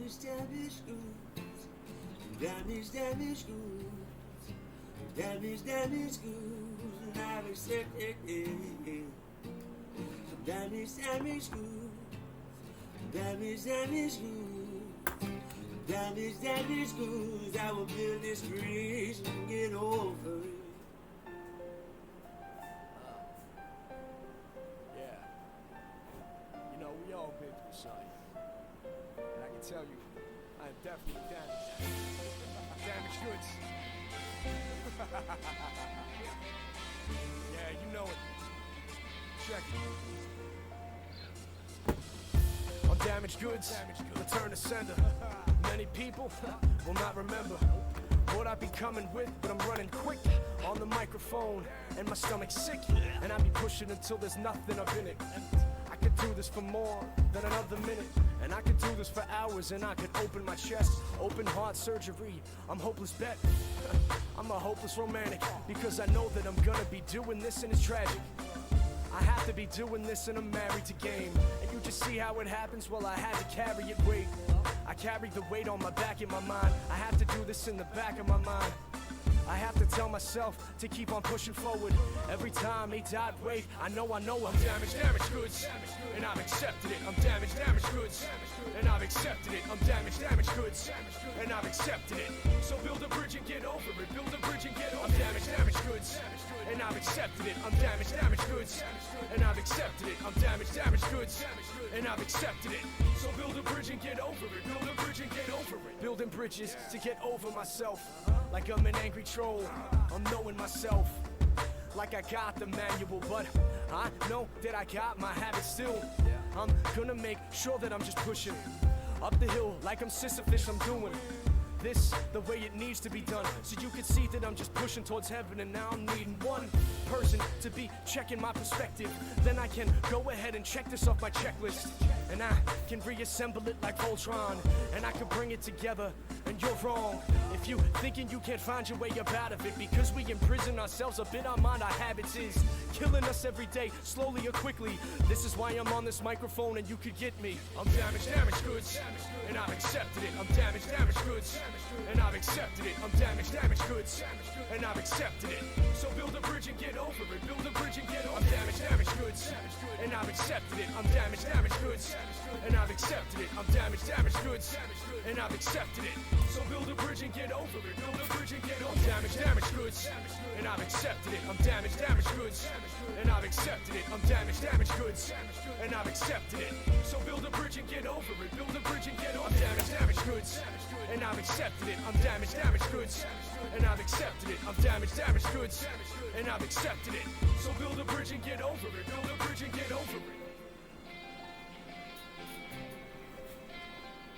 damaged goods. Damaged goods. Damaged goods. And I've accepted it. Damaged goods. Damaged goods. Damaged goods. I will build this bridge and get over it. We all been through something. And I can tell you, I am definitely damaged. Damaged goods. Yeah, you know it. Check it. On damaged goods, return to sender. Many people will not remember what I be coming with, but I'm running quick on the microphone, and my stomach's sick, and I be pushing until there's nothing up in it. I could do this for more than another minute, and I could do this for hours, and I could open my chest, open heart surgery. I'm hopeless bet. I'm a hopeless romantic, because I know that I'm gonna be doing this, and it's tragic. I have to be doing this, and I'm married to game. And you just see how it happens. Well, I had to carry it weight. I carry the weight on my back in my mind. I have to do this in the back of my mind. I have to tell myself to keep on pushing forward. Every time they died, wait, I know I'm damaged goods, and I've accepted it. I'm damaged goods, and I've accepted it. I'm damaged goods, and I've accepted it. So build a bridge and get over it. Build a bridge and get over it. I'm damaged goods, and I've accepted it. I'm damaged goods, and I've accepted it. I'm damaged goods, and I've accepted it. So build a bridge and get over it. Build a bridge and get over it. Building bridges to get over myself. Like I'm an angry troll, I'm knowing myself. Like I got the manual, but I know that I got my habits still. I'm gonna make sure that I'm just pushing up the hill like I'm Sisyphus. I'm doing this the way it needs to be done, so you can see that I'm just pushing towards heaven. And now I'm needing one person to be checking my perspective. Then I can go ahead and check this off my checklist, and I can reassemble it like Voltron, and I can bring it together. And you're wrong if you thinking you can't find your way up out of it, because we imprison ourselves a bit. Our mind, our habits is killing us every day, slowly or quickly. This is why I'm on this microphone, and you could get me. I'm damaged goods, and I've accepted it. I'm damaged goods, and I've accepted it. I'm damaged goods, and I've accepted it. So build a bridge and get over it. Build a bridge and get over it. I'm damaged goods, and I've accepted it. I'm damaged goods, and I've accepted it. I'm damaged goods, and I've accepted it. So build a bridge and get over it. Build a bridge and get over it. I'm damaged goods, and I've accepted it. I'm damaged goods, and I've accepted it. I'm damaged goods, and I've accepted it. So build a bridge and get over it. Build a bridge and get over it. I'm damaged goods, and I've accepted it. I'm damaged goods, and I've accepted it. I'm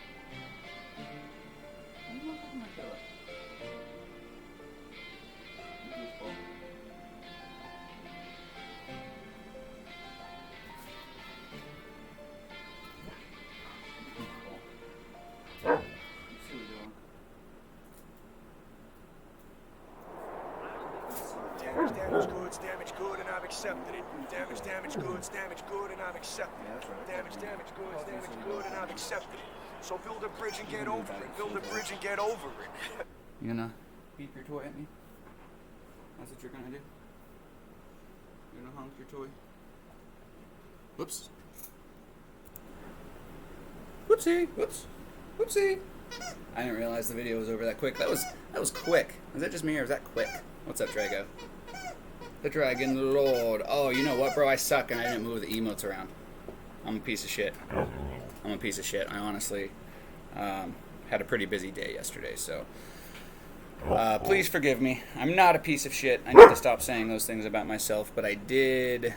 damaged goods, and I've accepted it. So build a bridge and get over it. Build a bridge and get over it. Damaged good, and I've accepted it. Damaged goods, damaged good, and I've accepted it. Damaged goods, damaged good, and I've accepted it. So build a bridge and get over it. Build a bridge and get over it. You gonna beep your toy at me? That's what you're gonna do? You're gonna honk your toy? Whoops. Whoopsie. Whoops. Whoopsie. I didn't realize the video was over that quick. That was quick. Is that just me or is that quick? What's up, Drago? The Dragon Lord. Oh, you know what, bro? I suck and I didn't move the emotes around. I'm a piece of shit. I honestly had a pretty busy day yesterday, so please forgive me. I'm not a piece of shit. I need to stop saying those things about myself, but I did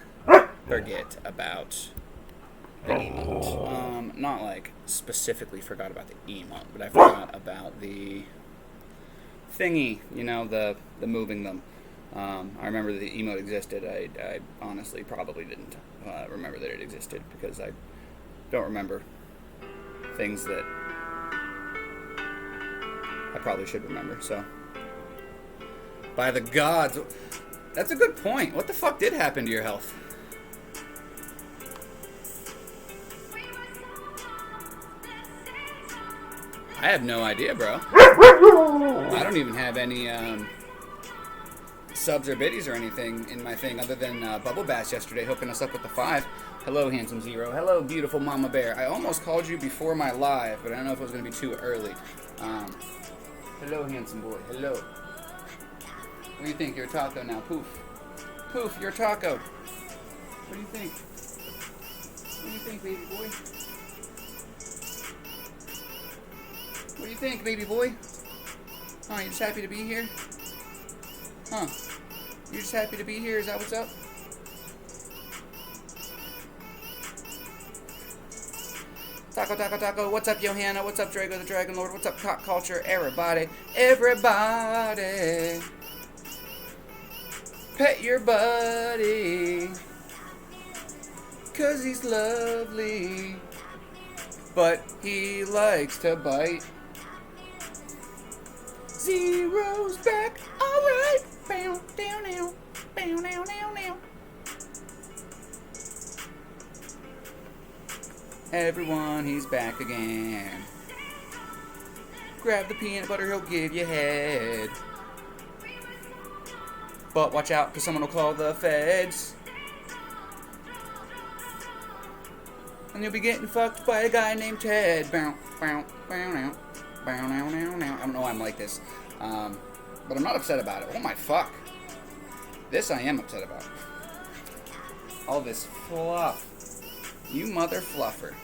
forget about the emote. Not like specifically forgot about the emote, but I forgot about the thingy, you know, the moving them. I remember that the emote existed. I honestly probably didn't remember that it existed because I don't remember things that I probably should remember. So, by the gods, that's a good point. What the fuck did happen to your health? I have no idea, bro. I don't even have any subs or biddies or anything in my thing other than Bubble Bass yesterday hooking us up with the 5. Hello, Handsome Zero. Hello, beautiful Mama Bear. I almost called you before my live, but I don't know if it was going to be too early. Hello, handsome boy. Hello. What do you think? You're a taco now. Poof. Poof, you're a taco. What do you think? What do you think, baby boy? What do you think, baby boy? Oh, you just happy to be here? Huh? You're just happy to be here? Is that what's up? Taco, taco, taco. What's up, Johanna? What's up, Drago the Dragon Lord? What's up, Cock Culture? Everybody. Everybody. Pet your buddy. 'Cause he's lovely. But he likes to bite. Zero's back. Alright. Bow, down, now. Bow, now, now, now. Everyone, he's back again. Grab the peanut butter, he'll give you head. But watch out, because someone will call the feds. And you'll be getting fucked by a guy named Ted. Bow, bow, bow, now. Bow, now, now, now. I don't know why I'm like this. But I'm not upset about it. Oh my fuck. This I am upset about. All this fluff. You mother fluffer.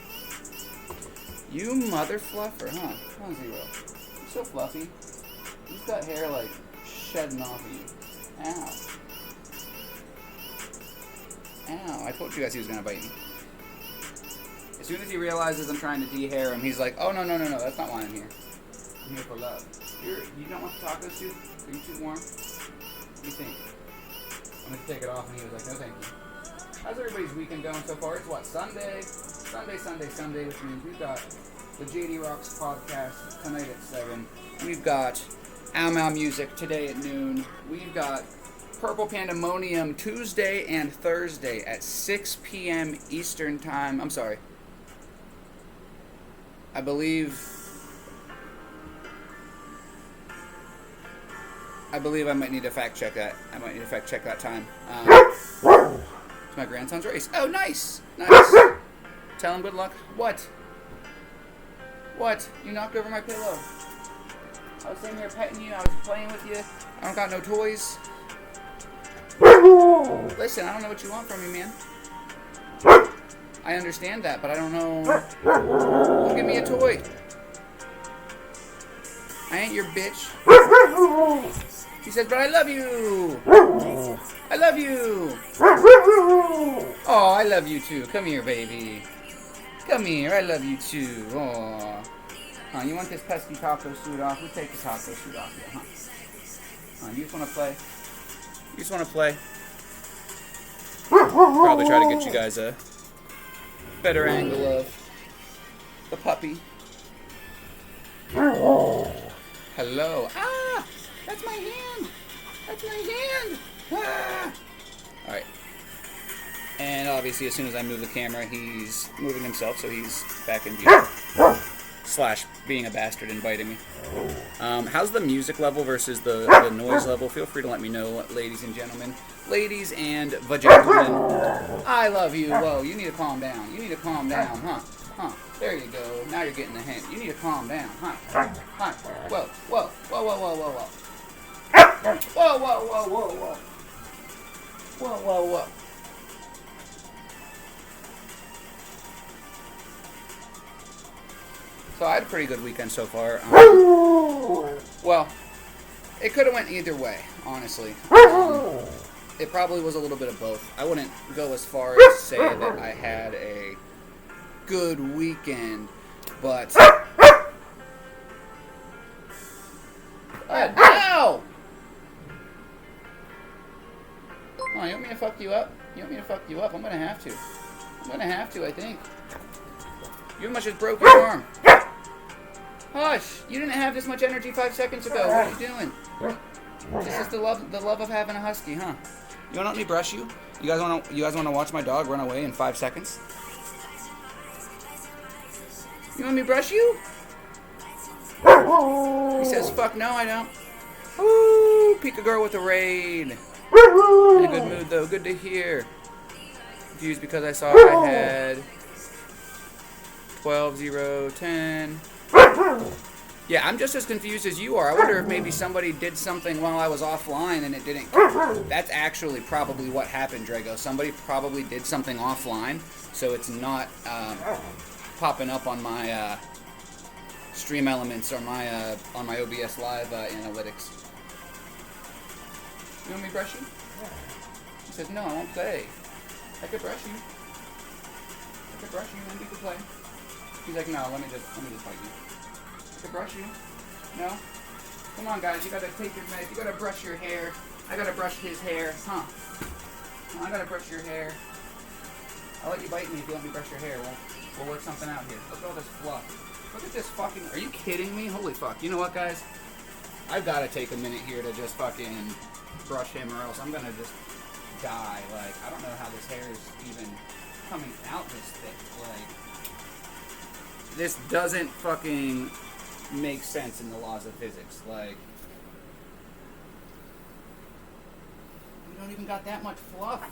You mother fluffer, huh? Come on, Zero. You're so fluffy. You've got hair, like, shedding off of you. Ow. Ow. I told you guys he was gonna bite me. As soon as he realizes I'm trying to de-hair him, he's like, oh, no, no, no, no. That's not why I'm here. I'm here for love. You don't want the taco soup? Are you too warm? What do you think? I'm gonna take it off, and he was like, no, thank you. How's everybody's weekend going so far? It's what, Sunday? Sunday, which means we've got the JD Rocks podcast tonight at 7. We've got Ow Mau Music today at noon. We've got Purple Pandemonium Tuesday and Thursday at 6 p.m. Eastern Time. I'm sorry. I believe I might need to fact check that. I might need to fact check that time. It's my grandson's race. Oh, nice! Nice! Tell him good luck. What? What? You knocked over my pillow. I was sitting here petting you. I was playing with you. I don't got no toys. Listen, I don't know what you want from me, man. I understand that, but I don't know. Don't give me a toy. I ain't your bitch. He says, but I love you. I love you. Oh, I love you too. Come here, baby. Come here. I love you too. Oh. Huh, you want this pesky taco suit off? We'll take the taco suit off here, huh? You just want to play? You just want to play? Probably try to get you guys a better angle of the puppy. Hello. Ah! That's my hand! That's my hand! Ah! Alright. And obviously, as soon as I move the camera, he's moving himself, so he's back in view. Slash being a bastard and biting me. How's the music level versus the noise level? Feel free to let me know, ladies and gentlemen. Ladies and gentlemen. I love you. Whoa, you need to calm down. You need to calm down, huh? Huh. There you go. Now you're getting the hint. You need to calm down, huh? Huh. Whoa, whoa, whoa, whoa, whoa, whoa, whoa. Whoa, whoa, whoa, whoa, whoa. Whoa, whoa, whoa. So I had a pretty good weekend so far. Well, it could have went either way, honestly. It probably was a little bit of both. I wouldn't go as far as to say that I had a good weekend, but... Ow! Oh, you want me to fuck you up? You want me to fuck you up? I'm gonna have to. I'm gonna have to, I think. You must have broke your arm. Hush! You didn't have this much energy 5 seconds ago. What are you doing? This is the love of having a husky, huh? You want to let me brush you? You guys want to watch my dog run away in 5 seconds? You want me to brush you? He says, fuck no, I don't. Ooh, Pika Girl with a raid. In a good mood, though. Good to hear. Confused because I saw I had 12, 0, 10. Yeah, I'm just as confused as you are. I wonder if maybe somebody did something while I was offline and it didn't. That's actually probably what happened, Drago. Somebody probably did something offline, so it's not popping up on my Stream Elements or my on my OBS Live analytics. You want me to brush you? He says, no, I won't play. I could brush you. I could brush you and we could play. He's like, no, let me just fight you. I could brush you. No? Come on, guys, you gotta take your meds. You gotta brush your hair. I gotta brush his hair. Huh? I gotta brush your hair. I'll let you bite me if you let me brush your hair. We'll work something out here. Look at all this fluff. Look at this fucking... Are you kidding me? Holy fuck. You know what, guys? I've gotta take a minute here to just fucking brush him or else I'm gonna just die. Like, I don't know how this hair is even coming out this thick. Like, this doesn't fucking make sense in the laws of physics. Like, you don't even got that much fluff.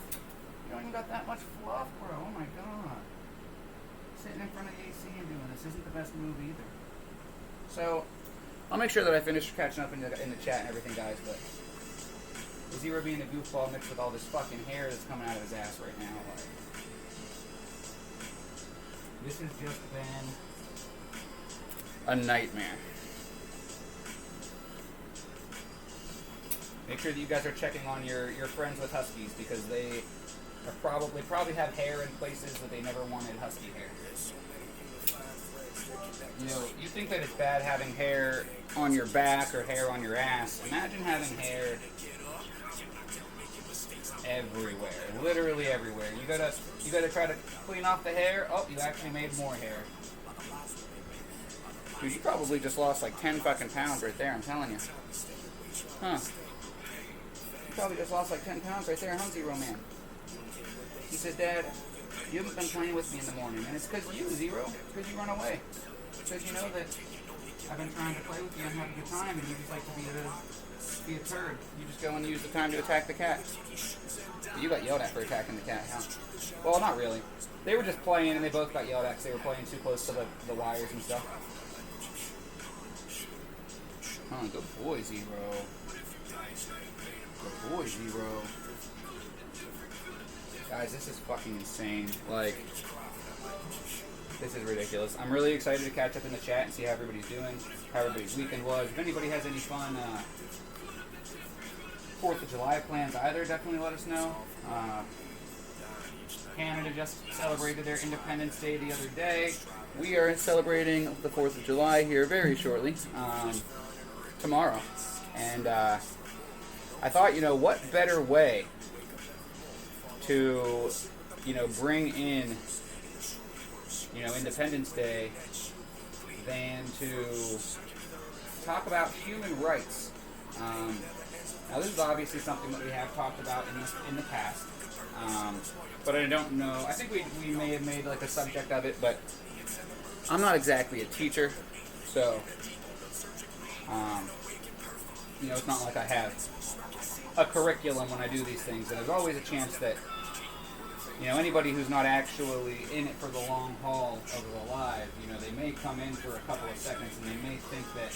You don't even got that much fluff, bro. Oh my god. Sitting in front of the AC and doing this isn't the best move either. So, I'll make sure that I finish catching up in the chat and everything, guys, but Zero being a goofball mixed with all this fucking hair that's coming out of his ass right now, like, this has just been a nightmare. Make sure that you guys are checking on your friends with huskies because they are probably have hair in places that they never wanted husky hair. You know, you think that it's bad having hair on your back or hair on your ass. Imagine having hair everywhere, literally everywhere. You gotta try to clean off the hair. Oh, you actually made more hair. Dude, you probably just lost like 10 fucking pounds right there, I'm telling you. Huh. You probably just lost like 10 pounds right there, huh, Zero Man? He says, Dad, you haven't been playing with me in the morning, and it's because you, Zero, because you run away. Because you know that I've been trying to play with you and have a good time, and you just like to be a turd. You just go and use the time to attack the cat. You got yelled at for attacking the cat, huh? Well, not really. They were just playing, and they both got yelled at because they were playing too close to the wires and stuff. Huh, good boy, Zero. Good boy, Zero. Guys, this is fucking insane. Like, this is ridiculous. I'm really excited to catch up in the chat and see how everybody's doing, how everybody's weekend was. If anybody has any fun 4th of July plans either, definitely let us know. Canada just celebrated their Independence Day the other day. We are celebrating the 4th of July here very shortly, tomorrow. And I thought, you know, what better way to, you know, bring in, you know, Independence Day than to talk about human rights. Now, this is obviously something that we have talked about in the past, but I don't know. I think we may have made like a subject of it, but I'm not exactly a teacher, so you know, it's not like I have a curriculum when I do these things, and there's always a chance that, you know, anybody who's not actually in it for the long haul of the live, you know, they may come in for a couple of seconds and they may think that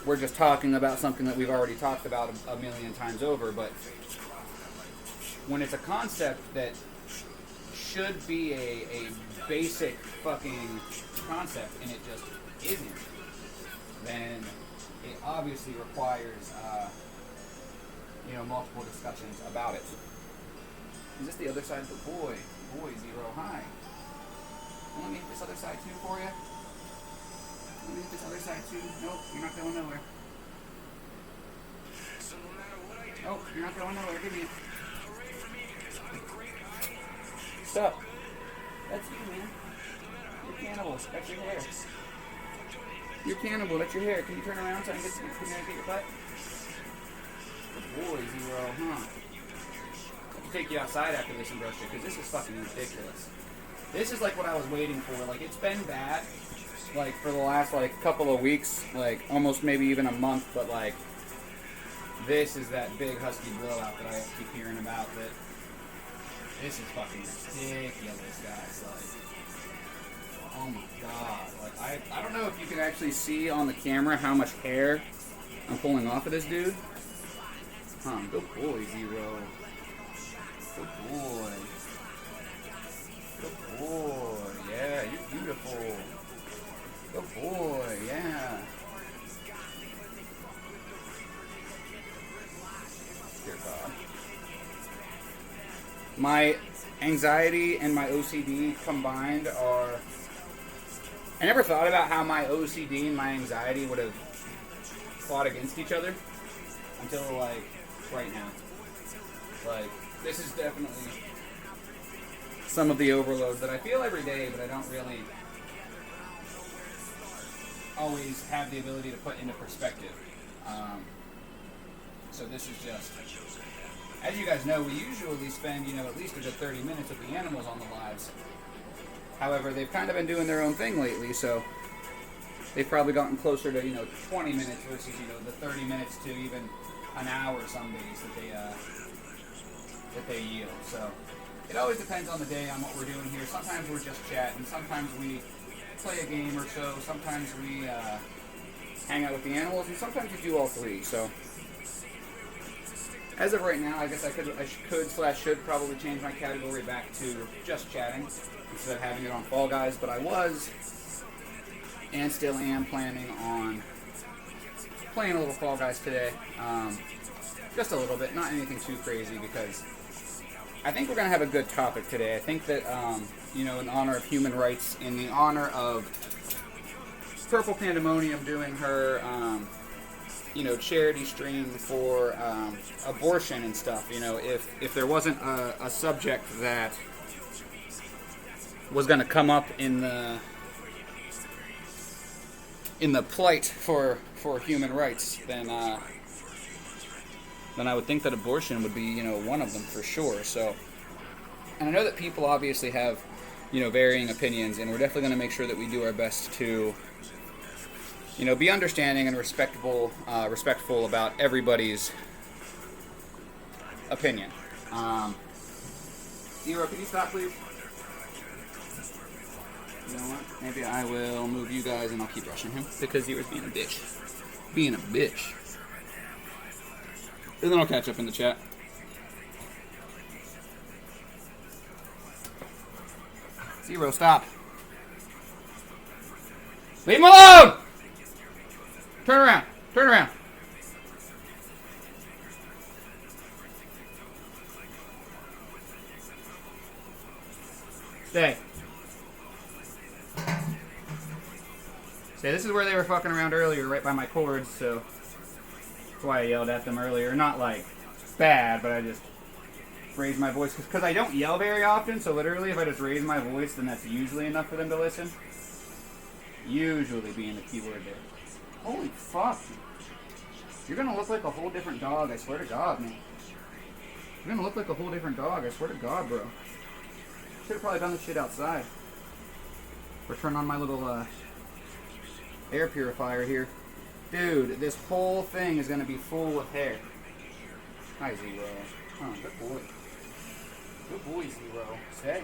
we're just talking about something that we've already talked about a million times over, but when it's a concept that should be a basic fucking concept and it just isn't, then it obviously requires, you know, multiple discussions about it. Is this the other side of the boy? Boy, Zero, hi. Let me hit this other side too for you. Let me hit this other side too. Nope, you're not going nowhere. Oh, you're not going nowhere. Give me it. Stop. That's you, man. You're cannibal. That's your hair. You're cannibal. That's your hair. Can you turn around so I can get your butt? Good boy, Zero, huh? Take you outside after this and because this is fucking ridiculous. This is like what I was waiting for. Like, it's been bad like for the last like couple of weeks, like almost maybe even a month, but like this is that big husky blowout that I keep hearing about. That this is fucking ridiculous, guys. Like, oh my god. Like I don't know if you can actually see on the camera how much hair I'm pulling off of this dude. Good boy, Zero. Good boy. Good boy. Yeah, you're beautiful. Good boy. Yeah. Dear God. My anxiety and my OCD combined are... I never thought about how my OCD and my anxiety would have fought against each other until, like, right now. Like, this is definitely some of the overload that I feel every day, but I don't really always have the ability to put into perspective. So this is just, as you guys know, we usually spend, at least a good 30 minutes with the animals on the lives. However, they've kind of been doing their own thing lately, so they've probably gotten closer to, 20 minutes versus, the 30 minutes to even an hour some days that they yield. So it always depends on the day, on what we're doing here. Sometimes we're just chatting. Sometimes we play a game or so. Sometimes we hang out with the animals, and sometimes we do all three. So as of right now, I guess I should probably change my category back to just chatting instead of having it on Fall Guys. But I was and still am planning on playing a little Fall Guys today. Just a little bit, not anything too crazy, because I think we're going to have a good topic today. I think that, in honor of human rights, in the honor of Purple Pandemonium doing her, charity stream for abortion and stuff, if there wasn't a subject that was going to come up in the plight for human rights, then I would think that abortion would be, one of them for sure. So, and I know that people obviously have, varying opinions, and we're definitely going to make sure that we do our best to, be understanding and respectful about everybody's opinion. Zero, can you stop, please? You know what? Maybe I will move you guys and I'll keep rushing him because Zero's being a bitch. Being a bitch. And then I'll catch up in the chat. Zero, stop. Leave him alone! Turn around. Turn around. Stay. Stay. This is where they were fucking around earlier, right by my cords, so that's why I yelled at them earlier. Not like bad, but I just raised my voice because I don't yell very often, so literally if I just raise my voice, then that's usually enough for them to listen. Usually being the key word there. Holy fuck. You're gonna look like a whole different dog, I swear to God, man. You're gonna look like a whole different dog, I swear to God, bro. Should've probably done this shit outside. Or turn on my little air purifier here. Dude, this whole thing is gonna be full of hair. Hi, Zero. Oh, good boy. Good boy, Zero. Stay.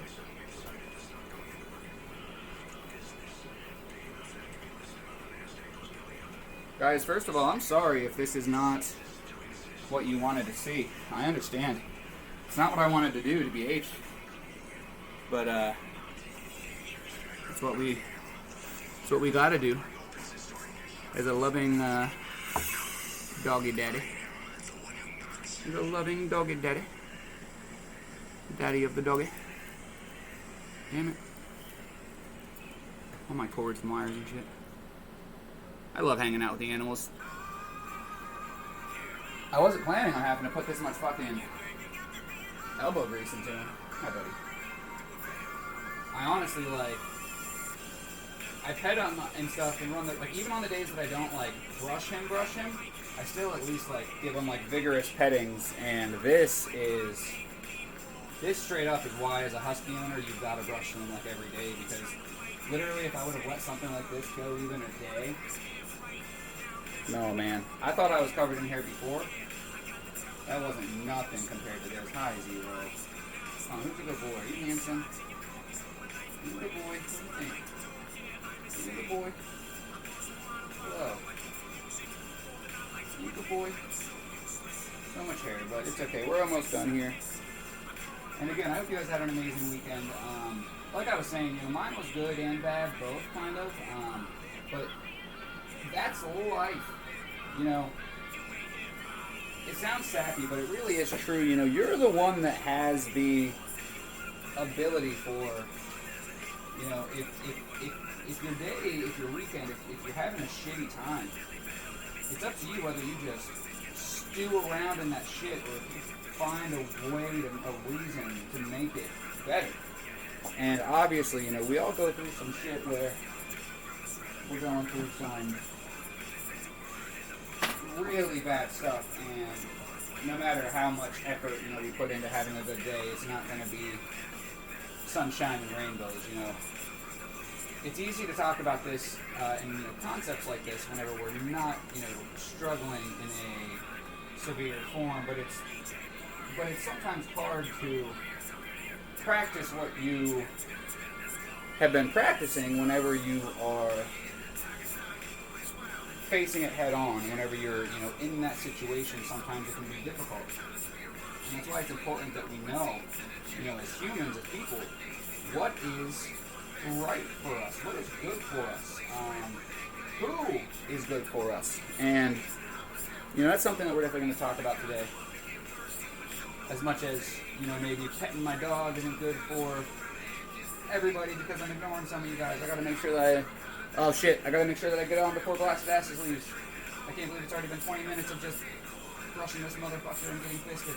Guys, first of all, I'm sorry if this is not what you wanted to see. I understand. It's not what I wanted to do, to be H. But, it's what we gotta do. As a loving, doggy daddy. As a loving doggy daddy. Daddy of the doggy. Damn it. All my cords and wires and shit. I love hanging out with the animals. I wasn't planning on having to put this much fucking elbow grease into him. Hi, buddy. I honestly, I pet him and stuff and run the, even on the days that I don't, brush him, I still at least, give him, vigorous pettings, and this straight up is why, as a husky owner, you've got to brush them, every day, because Literally, if I would have let something like this go even a day. No, man. I thought I was covered in hair before. That wasn't nothing compared to this. Hi, Zero. Oh, who's a good boy? You handsome? You a good boy? What do you think? You a good boy? Hello. You a good boy? So much hair, but it's okay. We're almost done here. And again, I hope you guys had an amazing weekend. Like I was saying, you know, mine was good and bad, both kind of. But that's life. You know, it sounds sappy, but it really is true. You know, you're the one that has the ability for, you know, if your day, if your weekend, if you're having a shitty time, it's up to you whether you just stew around in that shit or if you find a way, a reason to make it better. And obviously, you know, we all go through some shit where we're going through some really bad stuff, and no matter how much effort, you know, we put into having a good day, it's not going to be sunshine and rainbows, you know. It's easy to talk about this and, you know, concepts like this whenever we're not, you know, struggling in a severe form, but it's sometimes hard to practice what you have been practicing whenever you are facing it head on. Whenever you're, you know, in that situation, sometimes it can be difficult. And that's why it's important that we know, you know, as humans, as people, what is right for us, what is good for us, who is good for us. And, you know, that's something that we're definitely going to talk about today. As much as, you know, maybe petting my dog isn't good for everybody because I'm ignoring some of you guys. I gotta make sure that I gotta make sure that I get on before Blasted Asses leaves. I can't believe it's already been 20 minutes of just brushing this motherfucker and getting fisted.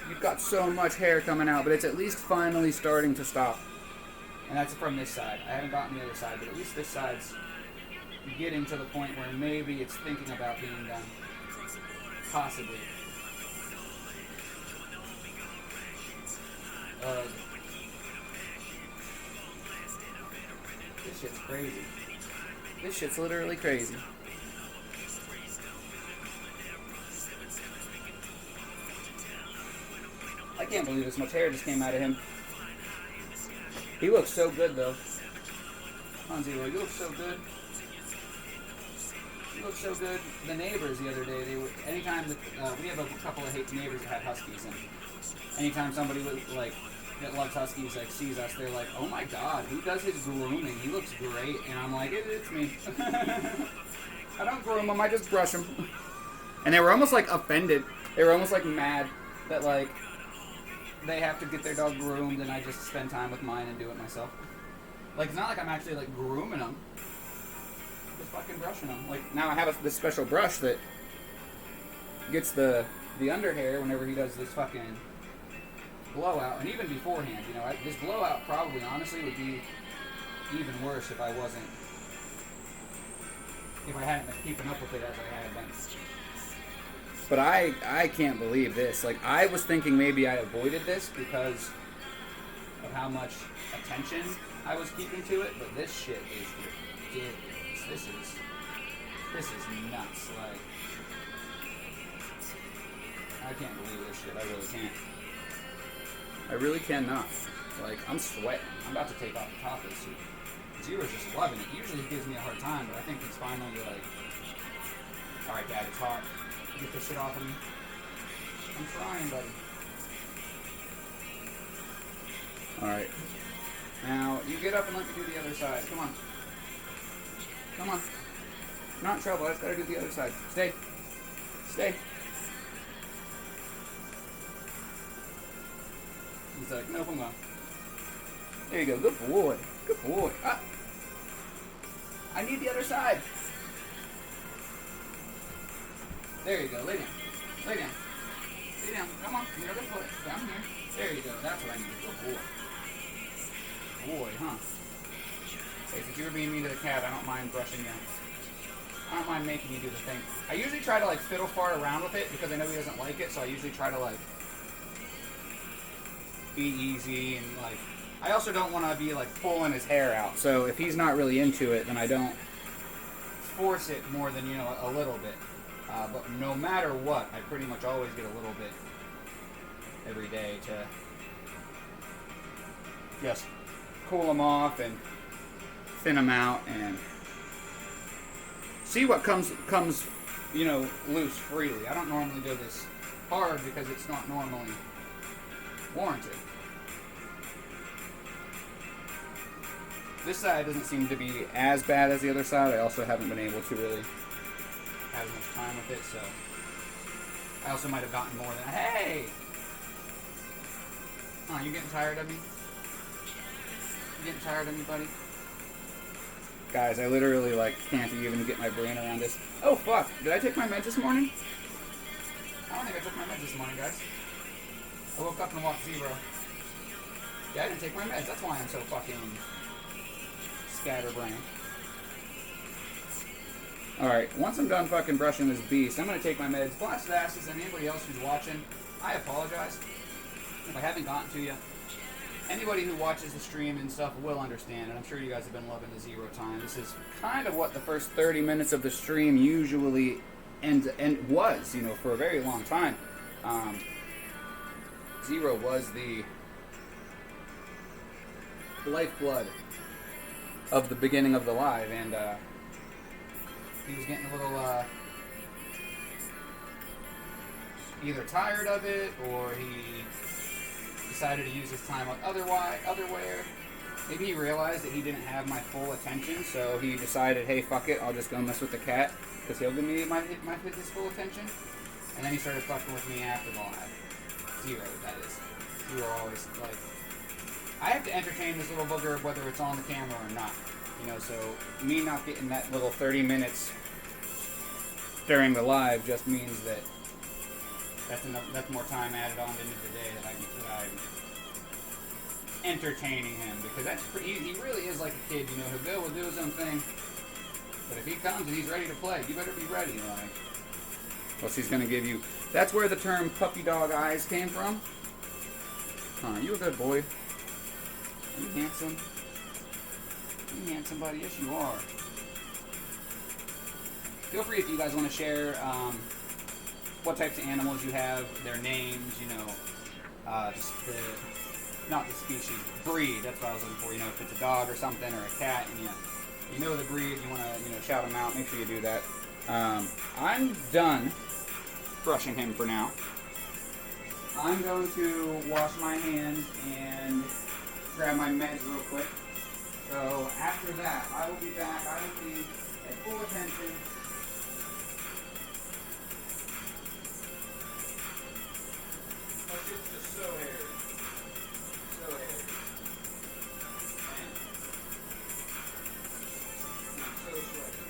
You've got so much hair coming out, but it's at least finally starting to stop. And that's from this side. I haven't gotten the other side, but at least this side's getting to the point where maybe it's thinking about being done. Possibly. This shit's crazy. This shit's literally crazy. I can't believe this much hair just came out of him. He looks so good, though. Come on, Zero, you look so good. You look so good. The neighbors the other day, anytime we have a couple of neighbors that have huskies, and anytime somebody that loves huskies sees us, they're like, "Oh my God, who does his grooming? He looks great." And I'm like, "It's me." I don't groom them; I just brush them. And they were almost offended. They were almost mad that they have to get their dog groomed, and I just spend time with mine and do it myself. It's not like I'm actually grooming them. Just fucking brushing them. Now I have this special brush that gets the under hair whenever he does this fucking blowout, and even beforehand, you know, this blowout probably honestly would be even worse if I hadn't been keeping up with it as I had been. But I can't believe this. I was thinking maybe I avoided this because of how much attention I was keeping to it, but this shit is ridiculous. This is nuts. I can't believe this shit. I really can't. I really cannot. I'm sweating. I'm about to take off the top of this suit. Zero's just loving it. Usually he gives me a hard time, but I think he's finally alright, Dad, it's hot. Get this shit off of me. I'm trying, buddy. Alright. Now, you get up and let me do the other side. Come on. Come on. I'm not in trouble. I just gotta do the other side. Stay. Stay. He's like, nope, I'm gone. There you go. Good boy. Good boy. Ah. I need the other side. There you go. Lay down. Lay down. Lay down. Come on. Your other foot. Down here. There you go. That's what I need. Good boy. Boy, huh? Hey, since you were being mean to the cat, I don't mind brushing you. I don't mind making you do the thing. I usually try to fiddle fart around with it because I know he doesn't like it, so I usually try to be easy and I also don't want to be like pulling his hair out. So if he's not really into it, then I don't force it more than, you know, a little bit. But no matter what, I pretty much always get a little bit every day to just cool him off and thin him out and see what comes, you know, loose freely. I don't normally do this hard because it's not normally warranted. This side doesn't seem to be as bad as the other side. I also haven't been able to really have as much time with it, so I also might have gotten more than, hey! Oh, you getting tired of me? You getting tired of me, buddy? Guys, I literally, like, can't even get my brain around this. Oh, fuck. Did I take my meds this morning? I don't think I took my meds this morning, guys. I woke up and walked zero. Yeah, I didn't take my meds. That's why I'm so fucking scatterbrained. Alright, once I'm done fucking brushing this beast, I'm gonna take my meds. Blast asses and anybody else who's watching, I apologize if I haven't gotten to you. Anybody who watches the stream and stuff will understand, and I'm sure you guys have been loving the zero time. This is kind of what the first 30 minutes of the stream usually and was, you know, for a very long time. Zero was the lifeblood of the beginning of the live, and he was getting a little either tired of it, or he decided to use his time otherwhere. Maybe he realized that he didn't have my full attention, so he decided, hey, fuck it, I'll just go mess with the cat, because he'll give me his full attention. And then he started fucking with me after the live. Zero, that is. Zero always, like, I have to entertain this little booger whether it's on the camera or not. You know, so me not getting that little 30 minutes during the live just means that that's more time added on into the day that I'm entertaining him, because that's pretty, he really is like a kid, you know. He'll do his own thing, but if he comes and he's ready to play, you better be ready. Like, plus he's gonna give you. That's where the term puppy dog eyes came from. Huh? You a good boy? Are you handsome? Are you handsome, buddy? Yes, you are. Feel free if you guys want to share what types of animals you have, their names, you know, not the species, breed. That's what I was looking for. You know, if it's a dog or something, or a cat, and you know the breed, you want to, you know, shout them out. Make sure you do that. I'm done brushing him for now. I'm going to wash my hands and grab my meds real quick. So after that, I will be back. I will be at full attention. It's just so hairy. So hairy. Man. I'm so sweaty.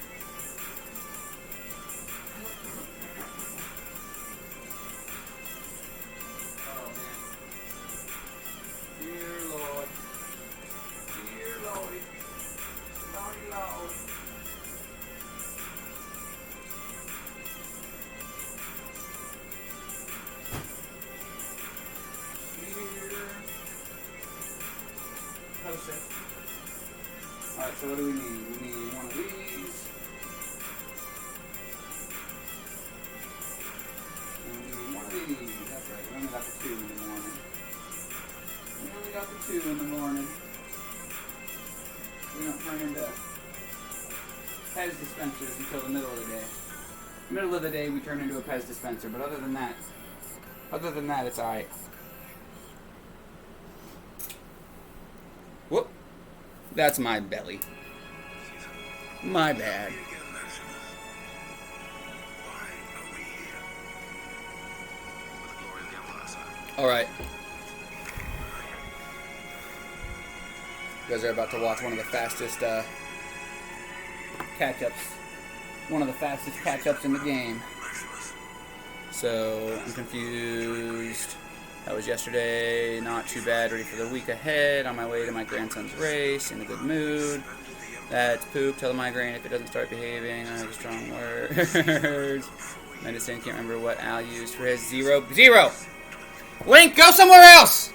Oh man. Dear Lord. Dear Lordy. Lordy Lord. Alright, so what do we need? We need one of these. And we need one of these. That's right, we only got the 2 in the morning. We only got the 2 in the morning. We don't turn into Pez dispensers until the middle of the day. Middle of the day we turn into a Pez dispenser, but other than that, it's alright. Whoop. That's my belly. My bad. Alright. You guys are about to watch one of the fastest catch-ups. One of the fastest catch-ups in the game. So, I'm confused. That was yesterday, not too bad, ready for the week ahead, on my way to my grandson's race, in a good mood. That's poop, tell the migraine if it doesn't start behaving, I have strong words. Medicine, can't remember what Al used for his zero. Link, go somewhere else!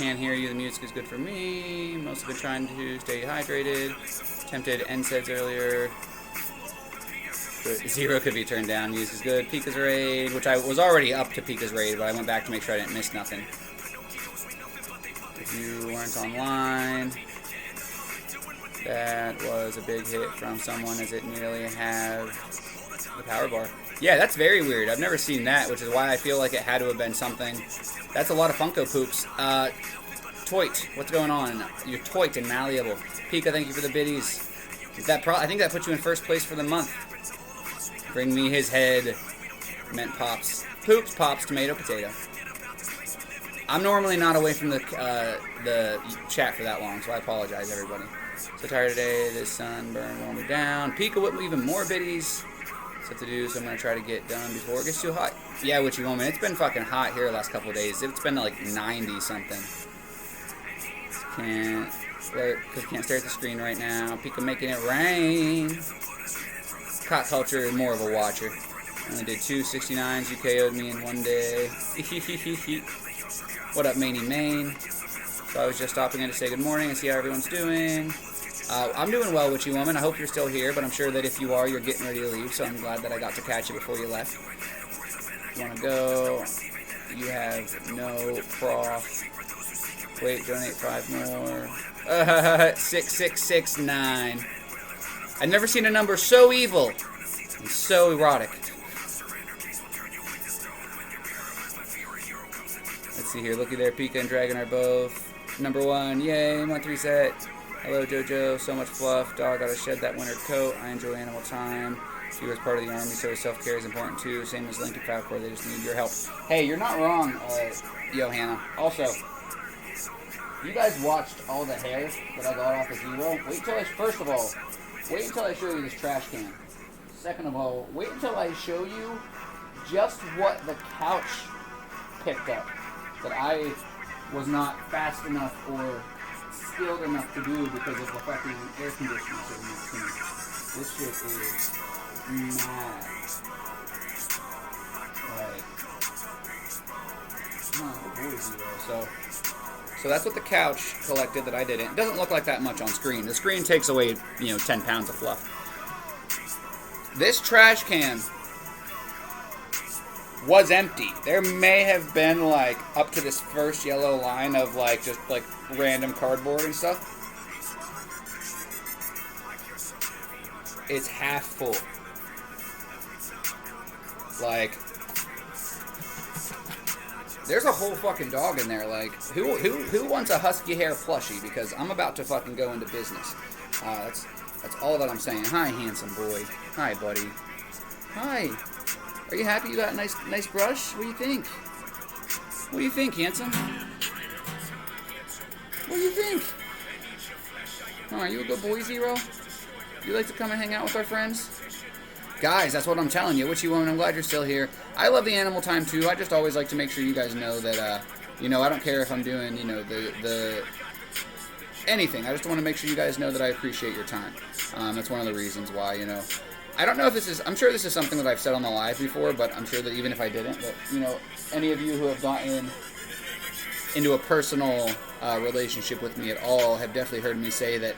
Can't hear you. The music is good for me. Most have been trying to stay hydrated. Tempted NSAIDs earlier. Zero could be turned down. Music is good. Pika's raid, which I was already up to Pika's raid, but I went back to make sure I didn't miss nothing. If you weren't online, that was a big hit from someone, as it nearly have the power bar. Yeah, that's very weird. I've never seen that, which is why I feel like it had to have been something. That's a lot of Funko Poops. Toit, what's going on? You're Toit and Malleable. Pika, thank you for the biddies. I think that puts you in first place for the month. Bring me his head. Meant Pops. Poops, Pops, tomato, potato. I'm normally not away from the chat for that long, so I apologize, everybody. So tired today. This sunburn wore me down. Pika with even more biddies. Stuff to do, so I'm going to try to get done before it gets too hot. Yeah, Witchy Woman, it's been fucking hot here the last couple of days. It's been like 90 something. Can't stare at the screen right now. Pika making it rain. Cot Culture is more of a watcher. Only did 2 69s. You KO'd me in one day. What up, Maney Main? So I was just stopping in to say good morning and see how everyone's doing. I'm doing well, Witchy Woman. I hope you're still here, but I'm sure that if you are, you're getting ready to leave, so I'm glad that I got to catch you before you left. You want to go? You have no prof. Wait, donate 5 more. 6669. I've never seen a number so evil and so erotic. Let's see here. Looky there, Pika and Dragon are both number 1. Yay, month reset. Hello, Jojo. So much fluff. Dog, gotta shed that winter coat. I enjoy animal time. He was part of the army, so self-care is important too. Same as Lincoln Falcor. They just need your help. Hey, you're not wrong, Johanna. Also, you guys watched all the hair that I got off of Zero. First of all, wait until I show you this trash can. Second of all, wait until I show you just what the couch picked up that I was not fast enough or skilled enough to do because of the fucking air conditioner sitting next to me. This shit is mad. Like, oh boy, Zero. So that's what the couch collected that I didn't. It doesn't look like that much on screen. The screen takes away, 10 pounds of fluff. This trash can was empty. There may have been, up to this first yellow line of, just random cardboard and stuff. It's half full. There's a whole fucking dog in there. Who wants a husky hair plushie? Because I'm about to fucking go into business. That's all that I'm saying. Hi, handsome boy. Hi, buddy. Hi. Are you happy you got a nice brush? What do you think? What do you think, handsome? What do you think? Are you a good boy, Zero? You like to come and hang out with our friends? Guys, that's what I'm telling you. Witchy Woman, I'm glad you're still here. I love the animal time, too. I just always like to make sure you guys know that, I don't care if I'm doing, the anything. I just want to make sure you guys know that I appreciate your time. That's one of the reasons why, I don't know if I'm sure this is something that I've said on the live before, but I'm sure that even if I didn't, that, any of you who have gotten into a personal relationship with me at all have definitely heard me say that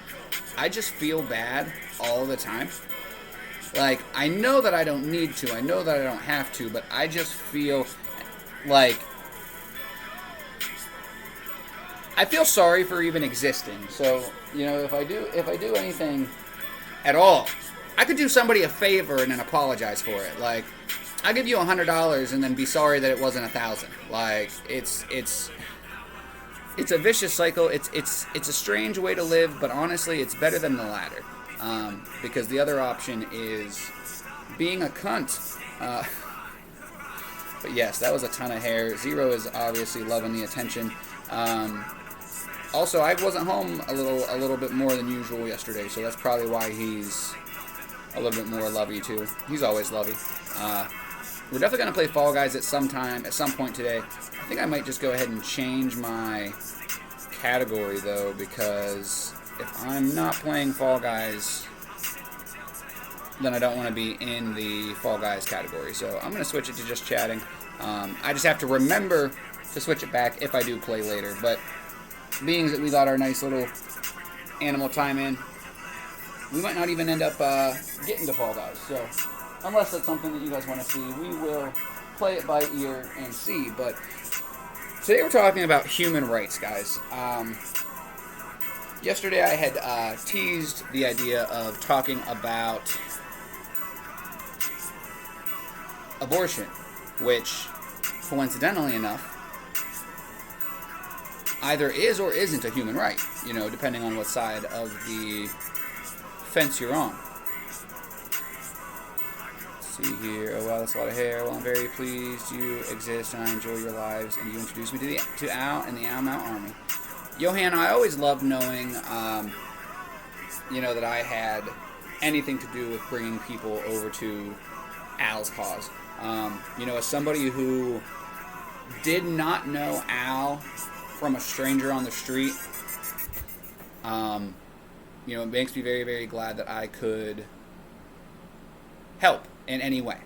I just feel bad all the time. I know that I don't need to, I know that I don't have to, but I just feel I feel sorry for even existing. So, if I do anything at all, I could do somebody a favor and then apologize for it. I give you $100 and then be sorry that it wasn't 1,000. It's a vicious cycle. It's a strange way to live, but honestly, it's better than the latter. Because the other option is being a cunt. But yes, that was a ton of hair. Zero is obviously loving the attention. Also, I wasn't home a little bit more than usual yesterday, so that's probably why he's a little bit more lovey too. He's always lovey. We're definitely gonna play Fall Guys at some point today. I think I might just go ahead and change my category though, because if I'm not playing Fall Guys, then I don't want to be in the Fall Guys category. So I'm gonna switch it to just chatting. I just have to remember to switch it back if I do play later. But being that we got our nice little animal time in, we might not even end up getting to Fall Guys. So, unless that's something that you guys want to see, we will play it by ear and see. But today we're talking about human rights, guys. Yesterday I had teased the idea of talking about abortion, which, coincidentally enough, either is or isn't a human right, you know, depending on what side of the fence you're on. Let's see here. Oh wow, that's a lot of hair. Well, I'm very pleased you exist and I enjoy your lives, and you introduced me to Al and the Al Mount Army. Johan, I always loved knowing, you know, that I had anything to do with bringing people over to Al's cause. You know, as somebody who did not know Al from a stranger on the street, you know, it makes me very, very glad that I could help in any way,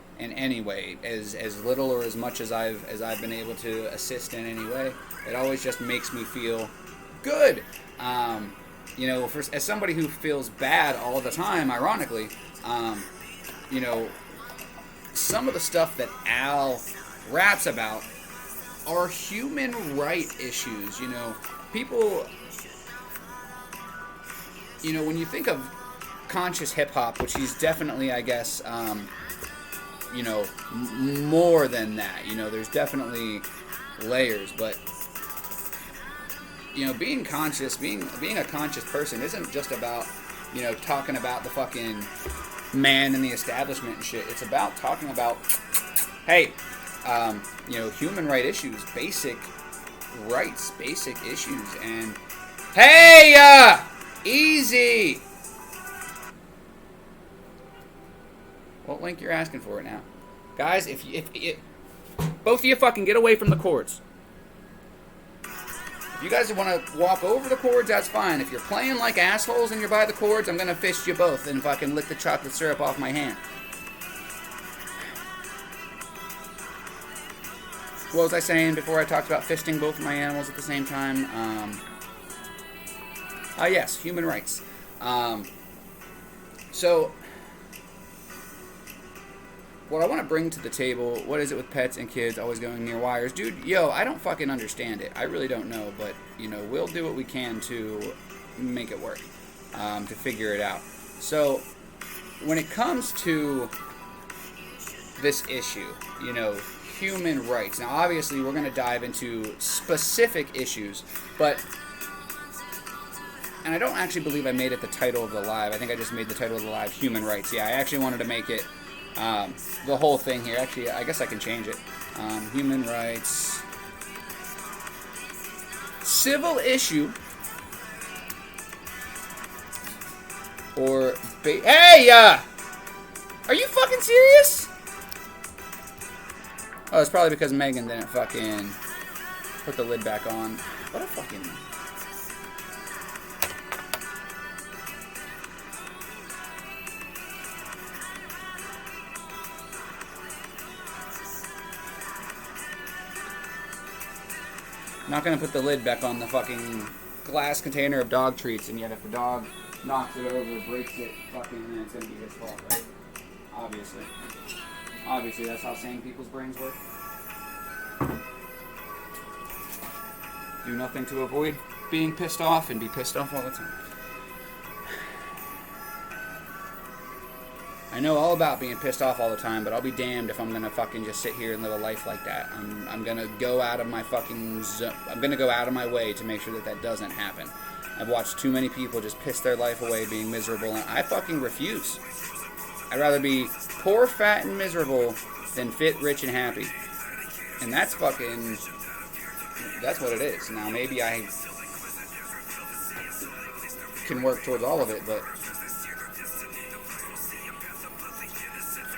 as little or as much as I've been able to assist in any way. It always just makes me feel good. You know, as somebody who feels bad all the time, ironically, you know, some of the stuff that Al raps about are human right issues. You know, people, you know, when you think of conscious hip-hop, which he's definitely, I guess, you know, more than that. You know, there's definitely layers, but, you know, being conscious, being a conscious person isn't just about, you know, talking about the fucking man in the establishment and shit. It's about talking about, hey, you know, human right issues, basic rights, basic issues, and hey, easy. What link you're asking for it now, guys? If both of you fucking get away from the cords. If you guys want to walk over the cords, that's fine. If you're playing like assholes and you're by the cords, I'm gonna fist you both and fucking lick the chocolate syrup off my hand. What was I saying before I talked about fisting both of my animals at the same time? Yes, human rights. So, what I want to bring to the table, what is it with pets and kids always going near wires? Dude, yo, I don't fucking understand it. I really don't know, but, you know, we'll do what we can to make it work, to figure it out. So, when it comes to this issue, you know, human rights. Now, obviously, we're going to dive into specific issues, but, and I don't actually believe I made it the title of the live. I think I just made the title of the live human rights. Yeah, I actually wanted to make it the whole thing here. Actually, I guess I can change it. Human rights. Civil issue. Or, hey, are you fucking serious? Oh, it's probably because Megan didn't fucking put the lid back on. What a fucking... Not gonna put the lid back on the fucking glass container of dog treats, and yet if the dog knocks it over, breaks it, fucking, then it's gonna be his fault, right? Obviously. Obviously, that's how sane people's brains work. Do nothing to avoid being pissed off and be pissed off all the time. I know all about being pissed off all the time, but I'll be damned if I'm gonna fucking just sit here and live a life like that. I'm gonna go out of my fucking I'm gonna go out of my way to make sure that that doesn't happen. I've watched too many people just piss their life away being miserable, and I fucking refuse. I'd rather be poor, fat, and miserable than fit, rich, and happy. And that's fucking... that's what it is. Now, maybe I can work towards all of it, but...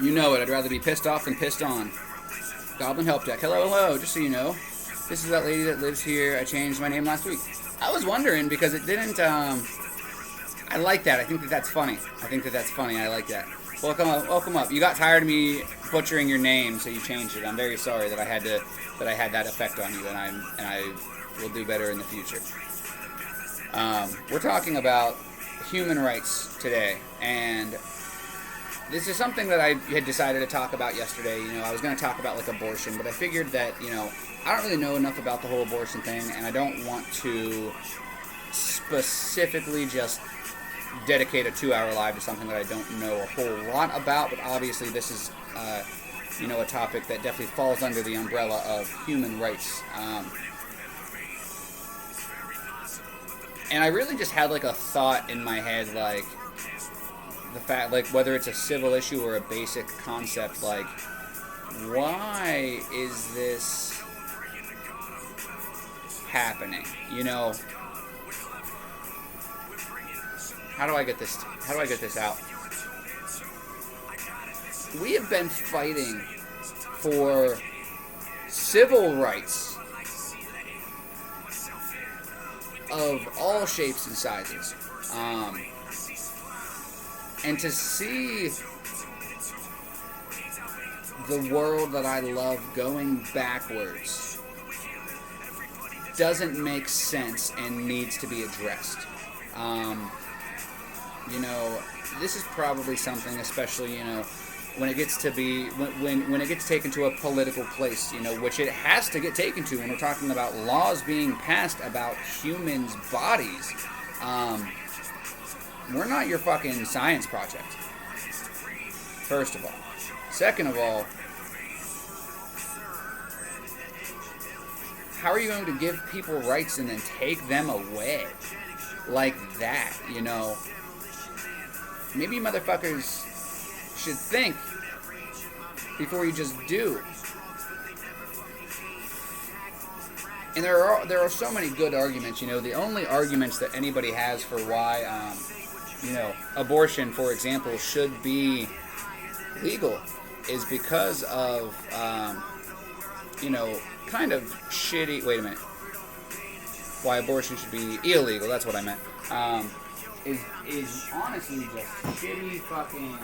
you know it. I'd rather be pissed off than pissed on. Goblin Help Deck. Hello, hello. Just so you know, this is that lady that lives here. I changed my name last week. I was wondering because it didn't... I like that. I think that that's funny. I like that. Welcome up. You got tired of me butchering your name, so you changed it. I'm very sorry that I had that effect on you, and I will do better in the future. We're talking about human rights today, and this is something that I had decided to talk about yesterday. You know, I was going to talk about like abortion, but I figured that, you know, I don't really know enough about the whole abortion thing, and I don't want to specifically just dedicate a 2-hour live to something that I don't know a whole lot about. But obviously, this is, you know, a topic that definitely falls under the umbrella of human rights. And I really just had like a thought in my head, like the fact, like whether it's a civil issue or a basic concept, like why is this happening? You know, how do I get this out? We have been fighting for civil rights of all shapes and sizes. And to see the world that I love going backwards doesn't make sense and needs to be addressed. You know, this is probably something, especially, you know, when it gets to be, when it gets taken to a political place, you know, which it has to get taken to when we're talking about laws being passed about humans' bodies. We're not your fucking science project, first of all. Second of all, how are you going to give people rights and then take them away like that, you know? Maybe you motherfuckers should think before you just do. And there are so many good arguments, you know. The only arguments that anybody has for why, you know, abortion, for example, should be legal is because of, you know, kind of shitty. Wait a minute. Why abortion should be illegal? That's what I meant. Is honestly just shitty fucking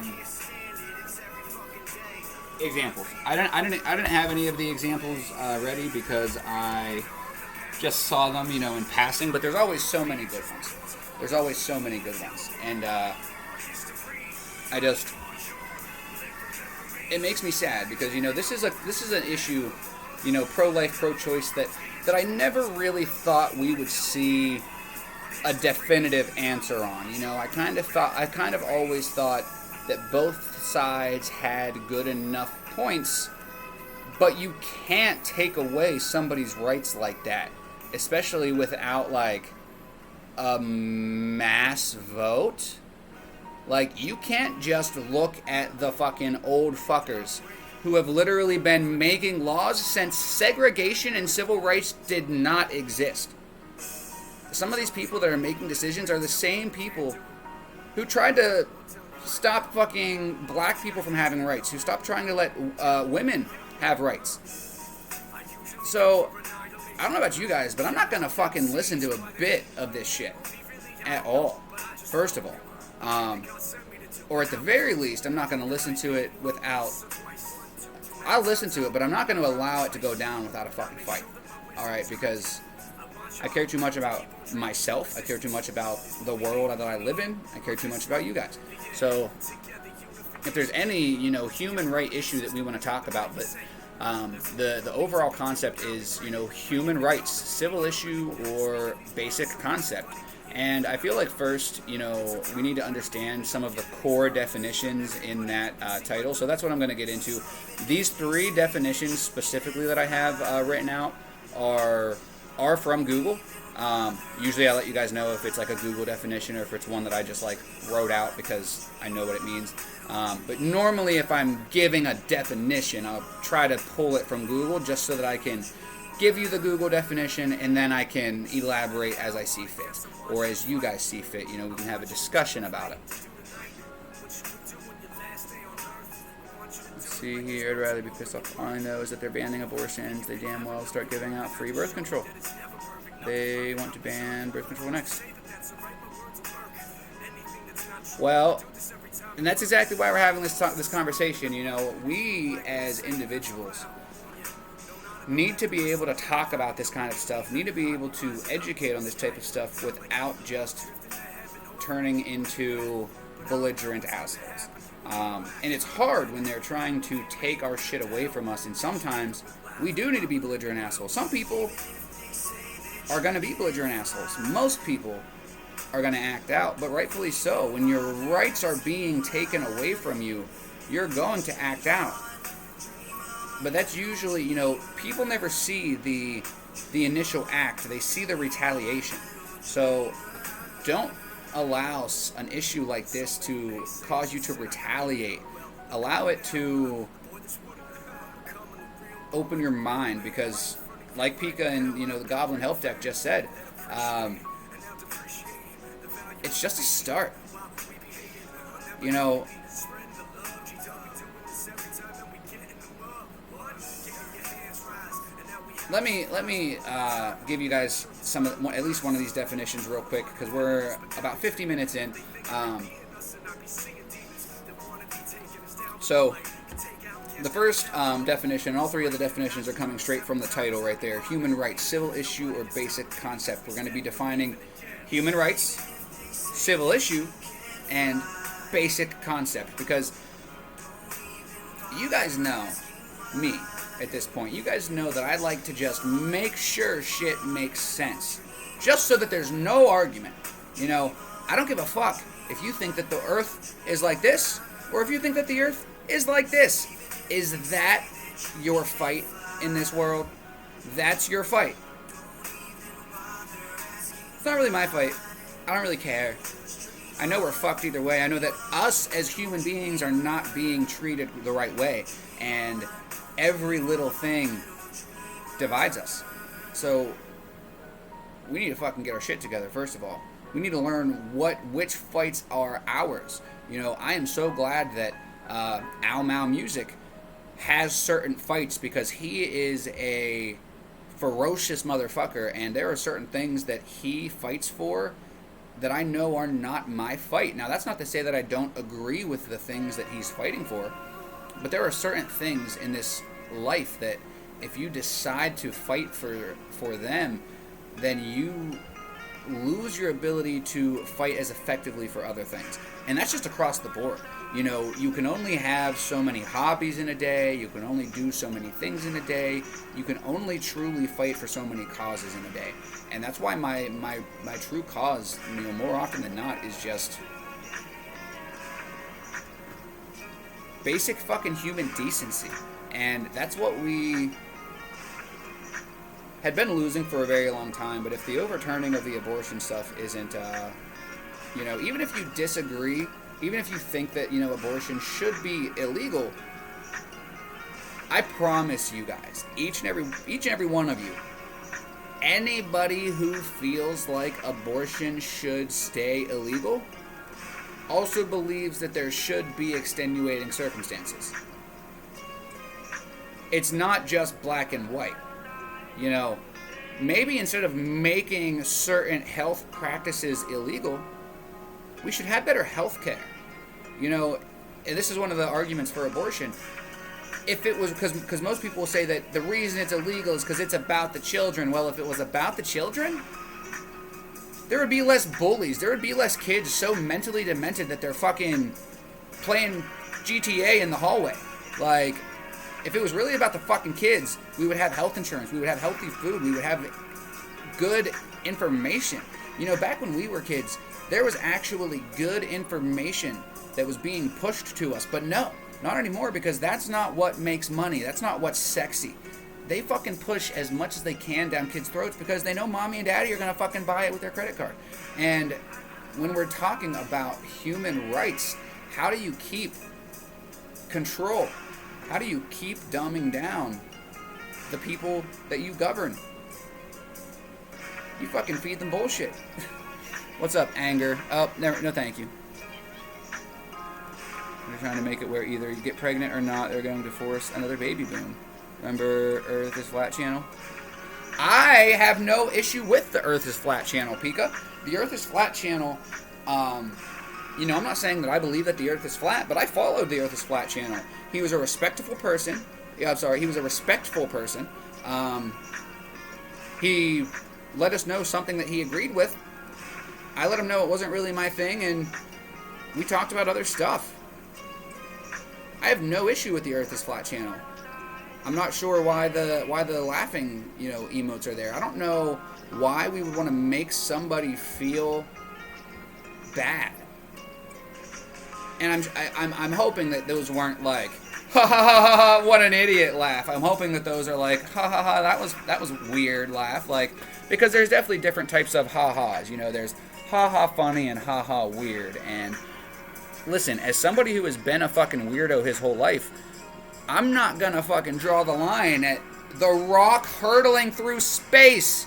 examples. I didn't have any of the examples ready because I just saw them, you know, in passing. But there's always so many good ones. There's always so many good ones, and it makes me sad because, you know, this is an issue, you know, pro-life, pro-choice that I never really thought we would see a definitive answer on. You know, I kind of always thought that both sides had good enough points, but you can't take away somebody's rights like that, especially without like a mass vote. Like, you can't just look at the fucking old fuckers who have literally been making laws since segregation and civil rights did not exist. Some of these people that are making decisions are the same people who tried to stop fucking black people from having rights, who stopped trying to let women have rights. So, I don't know about you guys, but I'm not gonna fucking listen to a bit of this shit at all, first of all. Or at the very least, I'm not gonna listen to it without... I'll listen to it, but I'm not gonna allow it to go down without a fucking fight. Alright, because I care too much about myself. I care too much about the world that I live in. I care too much about you guys. So, if there's any, you know, human right issue that we want to talk about, but the overall concept is, you know, human rights, civil issue or basic concept. And I feel like first, you know, we need to understand some of the core definitions in that title. So that's what I'm going to get into. These 3 definitions specifically that I have written out are from Google. Usually I let you guys know if it's like a Google definition or if it's one that I just like wrote out because I know what it means. But normally if I'm giving a definition, I'll try to pull it from Google just so that I can give you the Google definition and then I can elaborate as I see fit. Or as you guys see fit, you know, we can have a discussion about it. Let's see here, I'd rather be pissed off. All I know is that they're banning abortions. They damn well start giving out free birth control. They want to ban birth control next. Well, and that's exactly why we're having this conversation. You know, we as individuals need to be able to talk about this kind of stuff, need to be able to educate on this type of stuff without just turning into belligerent assholes. And it's hard when they're trying to take our shit away from us, and sometimes we do need to be belligerent assholes. Some people are going to be belligerent assholes. Most people are going to act out, but rightfully so. When your rights are being taken away from you, you're going to act out. But that's usually, you know, people never see the initial act. They see the retaliation. So don't allow an issue like this to cause you to retaliate. Allow it to open your mind, because like Pika and, you know, the Goblin Health Deck just said, it's just a start. You know, let me give you guys at least one of these definitions real quick, because we're about 50 minutes in. So the first definition, and all three of the definitions are coming straight from the title right there: human rights, civil issue, or basic concept. We're going to be defining human rights, civil issue, and basic concept, because you guys know me at this point. You guys know that I like to just make sure shit makes sense, just so that there's no argument. You know, I don't give a fuck if you think that the earth is like this, or if you think that the earth is like this. Is that your fight in this world? That's your fight. It's not really my fight. I don't really care. I know we're fucked either way. I know that us as human beings are not being treated the right way, and every little thing divides us. So we need to fucking get our shit together, first of all. We need to learn which fights are ours. You know, I am so glad that Al Mao Music has certain fights, because he is a ferocious motherfucker, and there are certain things that he fights for that I know are not my fight. Now, that's not to say that I don't agree with the things that he's fighting for, but there are certain things in this life that if you decide to fight for them, then you lose your ability to fight as effectively for other things. And that's just across the board. You know, you can only have so many hobbies in a day. You can only do so many things in a day. You can only truly fight for so many causes in a day. And that's why my true cause, you know, more often than not, is just basic fucking human decency. And that's what we had been losing for a very long time. But if the overturning of the abortion stuff isn't, you know, even if you disagree, even if you think that, you know, abortion should be illegal, I promise you guys, each and every one of you, anybody who feels like abortion should stay illegal also believes that there should be extenuating circumstances. It's not just black and white. You know, maybe instead of making certain health practices illegal, we should have better health care. You know, and this is one of the arguments for abortion. If it was, because most people will say that the reason it's illegal is because it's about the children. Well, if it was about the children, there would be less bullies. There would be less kids so mentally demented that they're fucking playing GTA in the hallway. Like, if it was really about the fucking kids, we would have health insurance. We would have healthy food. We would have good information. You know, back when we were kids, there was actually good information that was being pushed to us. But no, not anymore, because that's not what makes money. That's not what's sexy. They fucking push as much as they can down kids' throats because they know mommy and daddy are going to fucking buy it with their credit card. And when we're talking about human rights, how do you keep control? How do you keep dumbing down the people that you govern? You fucking feed them bullshit. What's up, anger? Oh, no thank you. They're trying to make it where either you get pregnant or not, they're going to force another baby boom. Remember Earth is Flat channel? I have no issue with the Earth is Flat channel, Pika. The Earth is Flat channel, you know, I'm not saying that I believe that the Earth is flat, but I followed the Earth is Flat channel. He was a respectful person. Yeah, I'm sorry, he was a respectful person. He let us know something that he agreed with. I let him know it wasn't really my thing, and we talked about other stuff. I have no issue with the Earth is Flat channel. I'm not sure why the laughing, emotes are there. I don't know why we would want to make somebody feel bad. And I'm hoping that those weren't like, ha ha ha ha ha, what an idiot laugh. I'm hoping that those are like, ha ha ha, that was weird laugh. Like, because there's definitely different types of ha ha's. There's ha ha funny and ha ha weird. And listen, as somebody who has been a fucking weirdo his whole life, I'm not gonna fucking draw the line at The Rock hurtling through space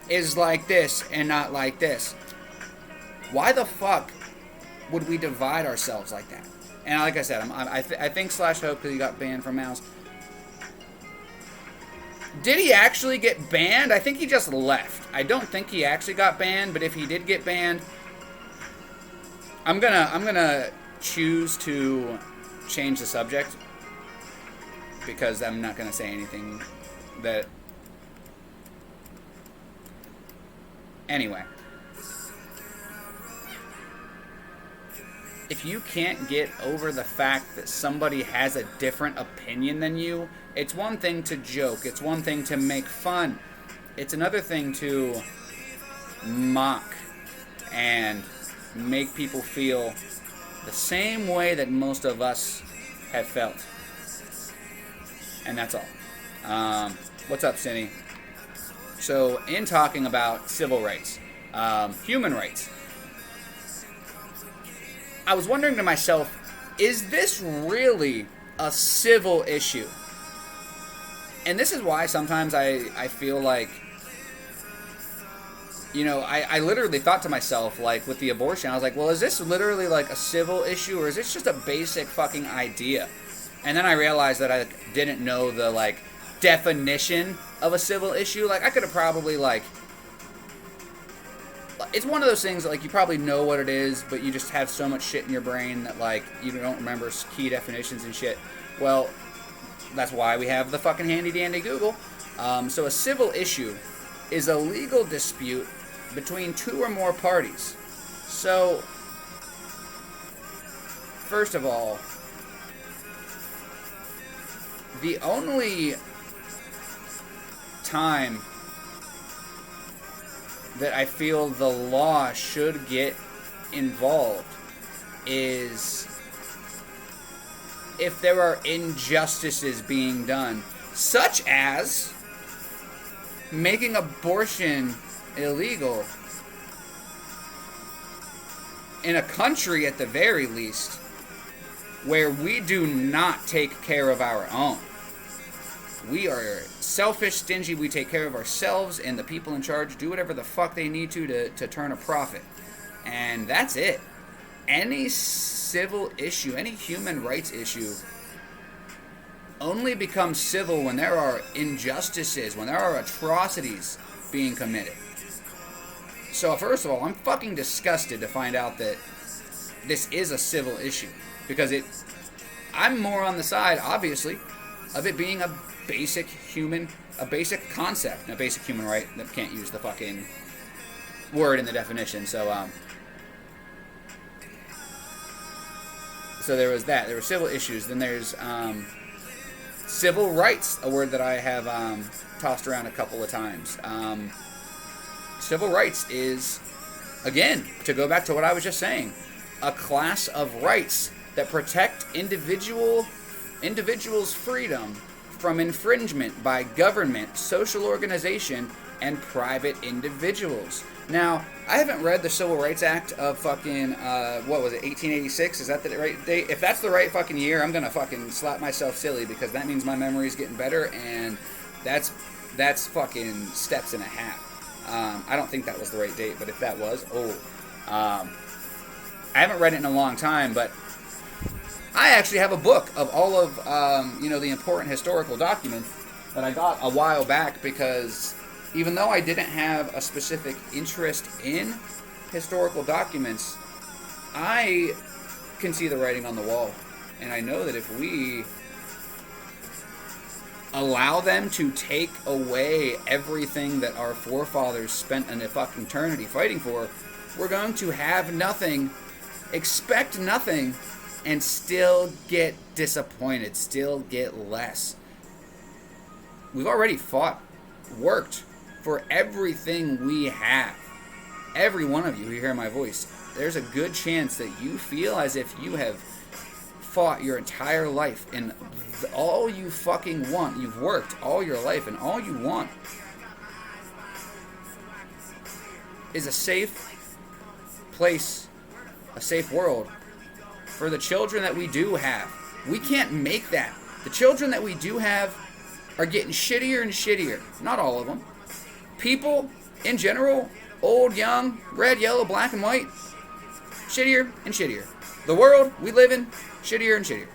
is like this and not like this. Why the fuck would we divide ourselves like that? And like I said, I think Slash Hope, because he got banned from Mouse. Did he actually get banned? I think he just left. I don't think he actually got banned, but if he did get banned, I'm gonna choose to change the subject, because I'm not gonna say anything that. Anyway, if you can't get over the fact that somebody has a different opinion than you, it's one thing to joke, it's one thing to make fun, it's another thing to mock and make people feel the same way that most of us have felt. And that's all. What's up, Cindy? So, in talking about civil rights, human rights, I was wondering to myself, is this really a civil issue? And this is why sometimes I feel like, I literally thought to myself, like, with the abortion, I was like, well, is this literally, like, a civil issue, or is this just a basic fucking idea? And then I realized that I didn't know the, like, definition of a civil issue. Like, I could have probably, like, it's one of those things that, like, you probably know what it is, but you just have so much shit in your brain that, like, you don't remember key definitions and shit. Well, that's why we have the fucking handy-dandy Google. So a civil issue is a legal dispute between two or more parties. So, first of all, the only time that I feel the law should get involved is if there are injustices being done, such as making abortion illegal in a country, at the very least, where we do not take care of our own. We are selfish, stingy, we take care of ourselves, and the people in charge do whatever the fuck they need to turn a profit. And that's it. Any civil issue, any human rights issue, only becomes civil when there are injustices, when there are atrocities being committed. So first of all, I'm fucking disgusted to find out that this is a civil issue, because I'm more on the side, obviously, of it being a basic concept, a basic human right. That can't use the fucking word in the definition. So there was that. There were civil issues. Then there's civil rights, a word that I have tossed around a couple of times. Civil rights is, again, to go back to what I was just saying, a class of rights that protect individuals' freedom from infringement by government, social organization, and private individuals. Now, I haven't read the Civil Rights Act of fucking, 1886? Is that the right date? If that's the right fucking year, I'm gonna fucking slap myself silly, because that means my memory's getting better, and that's fucking steps and a half. I don't think that was the right date, but if that was, I haven't read it in a long time, but I actually have a book of all of, the important historical documents that I got a while back, because even though I didn't have a specific interest in historical documents, I can see the writing on the wall. And I know that if we allow them to take away everything that our forefathers spent an fucking eternity fighting for, we're going to have nothing, expect nothing, and still get disappointed, still get less. We've already fought, worked for everything we have. Every one of you who hear my voice, there's a good chance that you feel as if you have fought your entire life, and all you fucking want, you've worked all your life, and all you want is a safe place, a safe world for the children that we do have. We can't make that. The children that we do have are getting shittier and shittier. Not all of them. People in general, old, young, red, yellow, black, and white, shittier and shittier. The world we live in, shittier and shittier.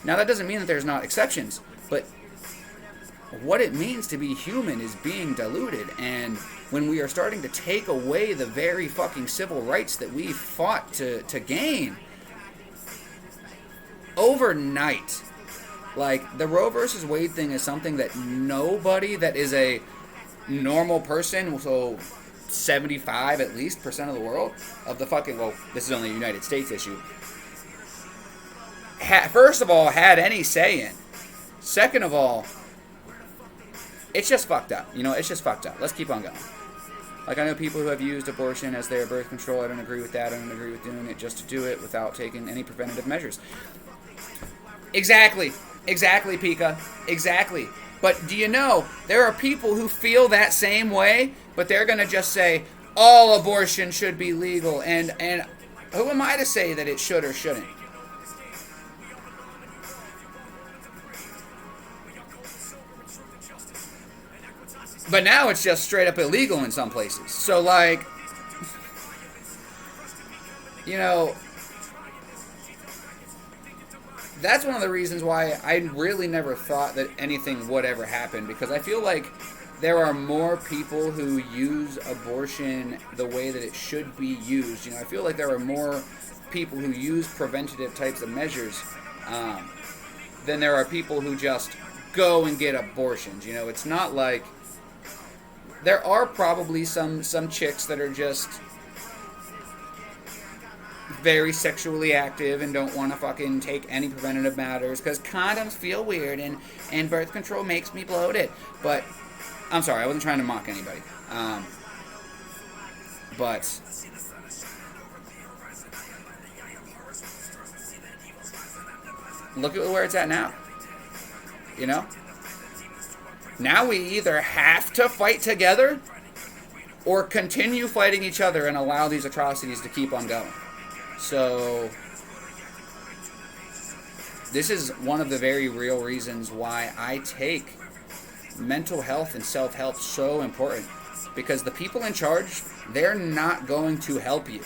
Now, that doesn't mean that there's not exceptions, but what it means to be human is being diluted. And when we are starting to take away the very fucking civil rights that we fought to gain overnight, like, the Roe versus Wade thing is something that nobody that is a normal person, so 75 at least % of the world, of the fucking, well, this is only a United States issue, first of all, had any say in. Second of all, it's just fucked up. You know, it's just fucked up. Let's keep on going. Like, I know people who have used abortion as their birth control. I don't agree with that. I don't agree with doing it just to do it without taking any preventative measures. Exactly. Exactly, Pika. Exactly. But do you know, there are people who feel that same way, but they're going to just say, all abortion should be legal. And who am I to say that it should or shouldn't? But now it's just straight up illegal in some places. So, like, you know, that's one of the reasons why I really never thought that anything would ever happen. Because I feel like there are more people who use abortion the way that it should be used. You know, I feel like there are more people who use preventative types of measures than there are people who just go and get abortions. You know, it's not like... There are probably some chicks that are just very sexually active and don't want to fucking take any preventative matters because condoms feel weird and birth control makes me bloated. But, I'm sorry, I wasn't trying to mock anybody. But look at where it's at now. You know? Now we either have to fight together or continue fighting each other and allow these atrocities to keep on going. So, this is one of the very real reasons why I take mental health and self-help so important. Because the people in charge, they're not going to help you.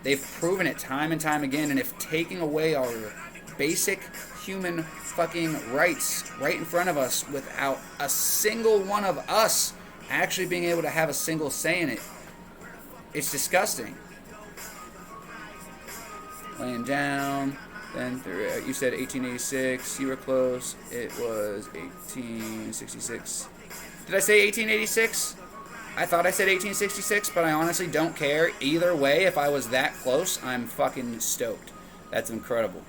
They've proven it time and time again, and if taking away our basic human fucking rights right in front of us without a single one of us actually being able to have a single say in it, it's disgusting. Laying down, then you said 1886, you were close, it was 1866. Did I say 1886? I thought I said 1866, but I honestly don't care. Either way, if I was that close, I'm fucking stoked. That's incredible.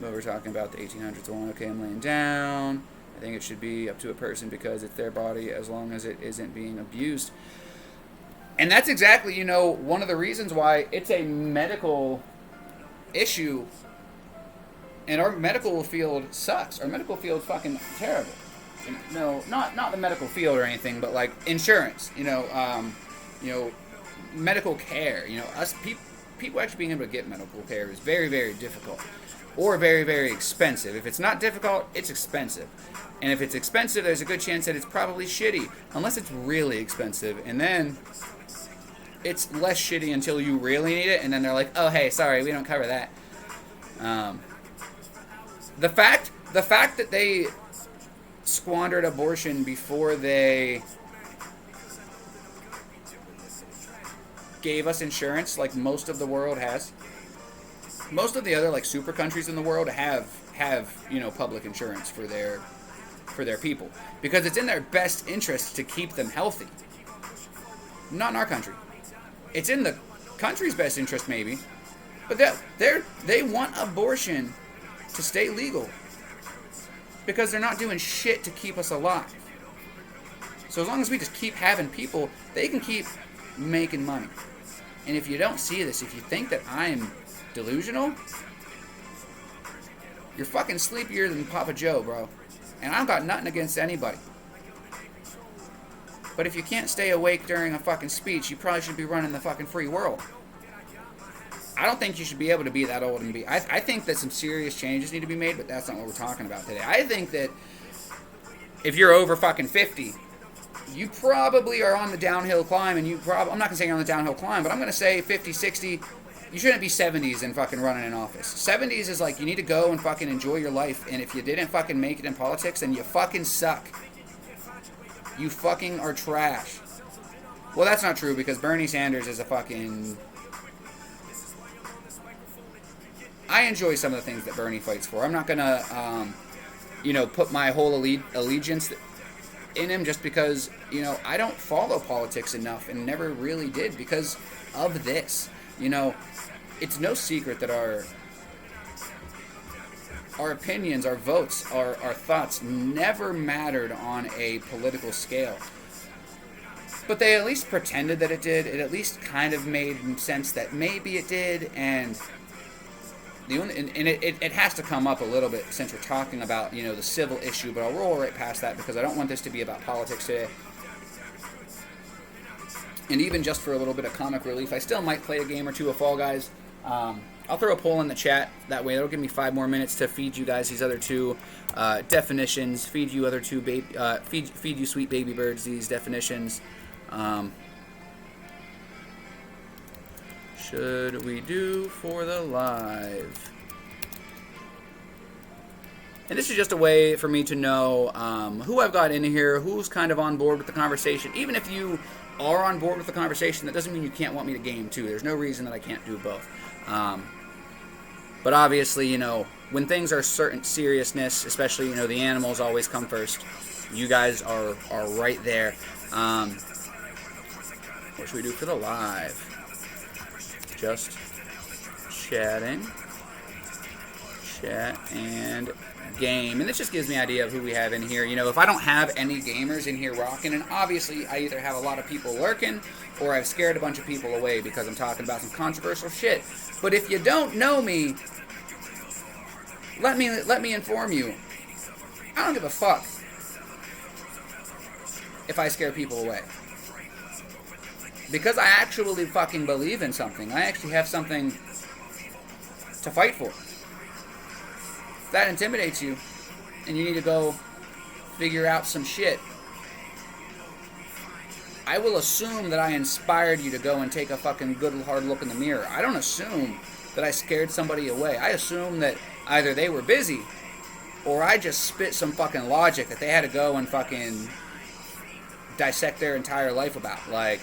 But we're talking about the 1800s one. Okay, I'm laying down. I think it should be up to a person because it's their body as long as it isn't being abused. And that's exactly, you know, one of the reasons why it's a medical issue. And our medical field sucks. Our medical field's fucking terrible. No, not the medical field or anything, but like insurance. You know, medical care. You know, us people actually being able to get medical care is very, very difficult. Or very, very expensive. If it's not difficult, it's expensive. And if it's expensive, there's a good chance that it's probably shitty. Unless it's really expensive. And then it's less shitty until you really need it. And then they're like, oh, hey, sorry, we don't cover that. The fact that they squandered abortion before they gave us insurance, like most of the world has, most of the other like super countries in the world have public insurance for their people because it's in their best interest to keep them healthy. Not in our country. It's in the country's best interest maybe, but they want abortion to stay legal because they're not doing shit to keep us alive. So as long as we just keep having people, they can keep making money. And if you don't see this, if you think that I'm delusional, you're fucking sleepier than Papa Joe, bro. And I've got nothing against anybody. But if you can't stay awake during a fucking speech, you probably should be running the fucking free world. I don't think you should be able to be that old and be... I think that some serious changes need to be made, but that's not what we're talking about today. I think that if you're over fucking 50, you probably are on the downhill climb, and I'm not going to say you're on the downhill climb, but I'm going to say 50, 60, you shouldn't be 70s and fucking running in office. 70s is like, you need to go and fucking enjoy your life, and if you didn't fucking make it in politics, then you fucking suck. You fucking are trash. Well, that's not true, because Bernie Sanders is a fucking... I enjoy some of the things that Bernie fights for. I'm not going to, put my whole allegiance in him just because, I don't follow politics enough and never really did because of this. It's no secret that our opinions, our votes, our thoughts never mattered on a political scale. But they at least pretended that it did. It at least kind of made sense that maybe it did, and it has to come up a little bit since we're talking about, the civil issue, but I'll roll right past that because I don't want this to be about politics today. And even just for a little bit of comic relief, I still might play a game or two of Fall Guys. I'll throw a poll in the chat. That way, it'll give me 5 more minutes to feed you guys these other two definitions. Feed you other two feed you sweet baby birds these definitions. Should we do for the live? And this is just a way for me to know who I've got in here, who's kind of on board with the conversation. Even if you are on board with the conversation, that doesn't mean you can't want me to game too. There's no reason that I can't do both. But obviously, when things are certain seriousness, especially, the animals always come first. You guys are right there. What should we do for the live? Just chatting. Chat and game. And this just gives me an idea of who we have in here. If I don't have any gamers in here rocking, and obviously I either have a lot of people lurking or I've scared a bunch of people away because I'm talking about some controversial shit. But if you don't know me, let me inform you. I don't give a fuck if I scare people away. Because I actually fucking believe in something. I actually have something to fight for. If that intimidates you, and you need to go figure out some shit, I will assume that I inspired you to go and take a fucking good hard look in the mirror. I don't assume that I scared somebody away. I assume that either they were busy, or I just spit some fucking logic that they had to go and fucking dissect their entire life about. Like,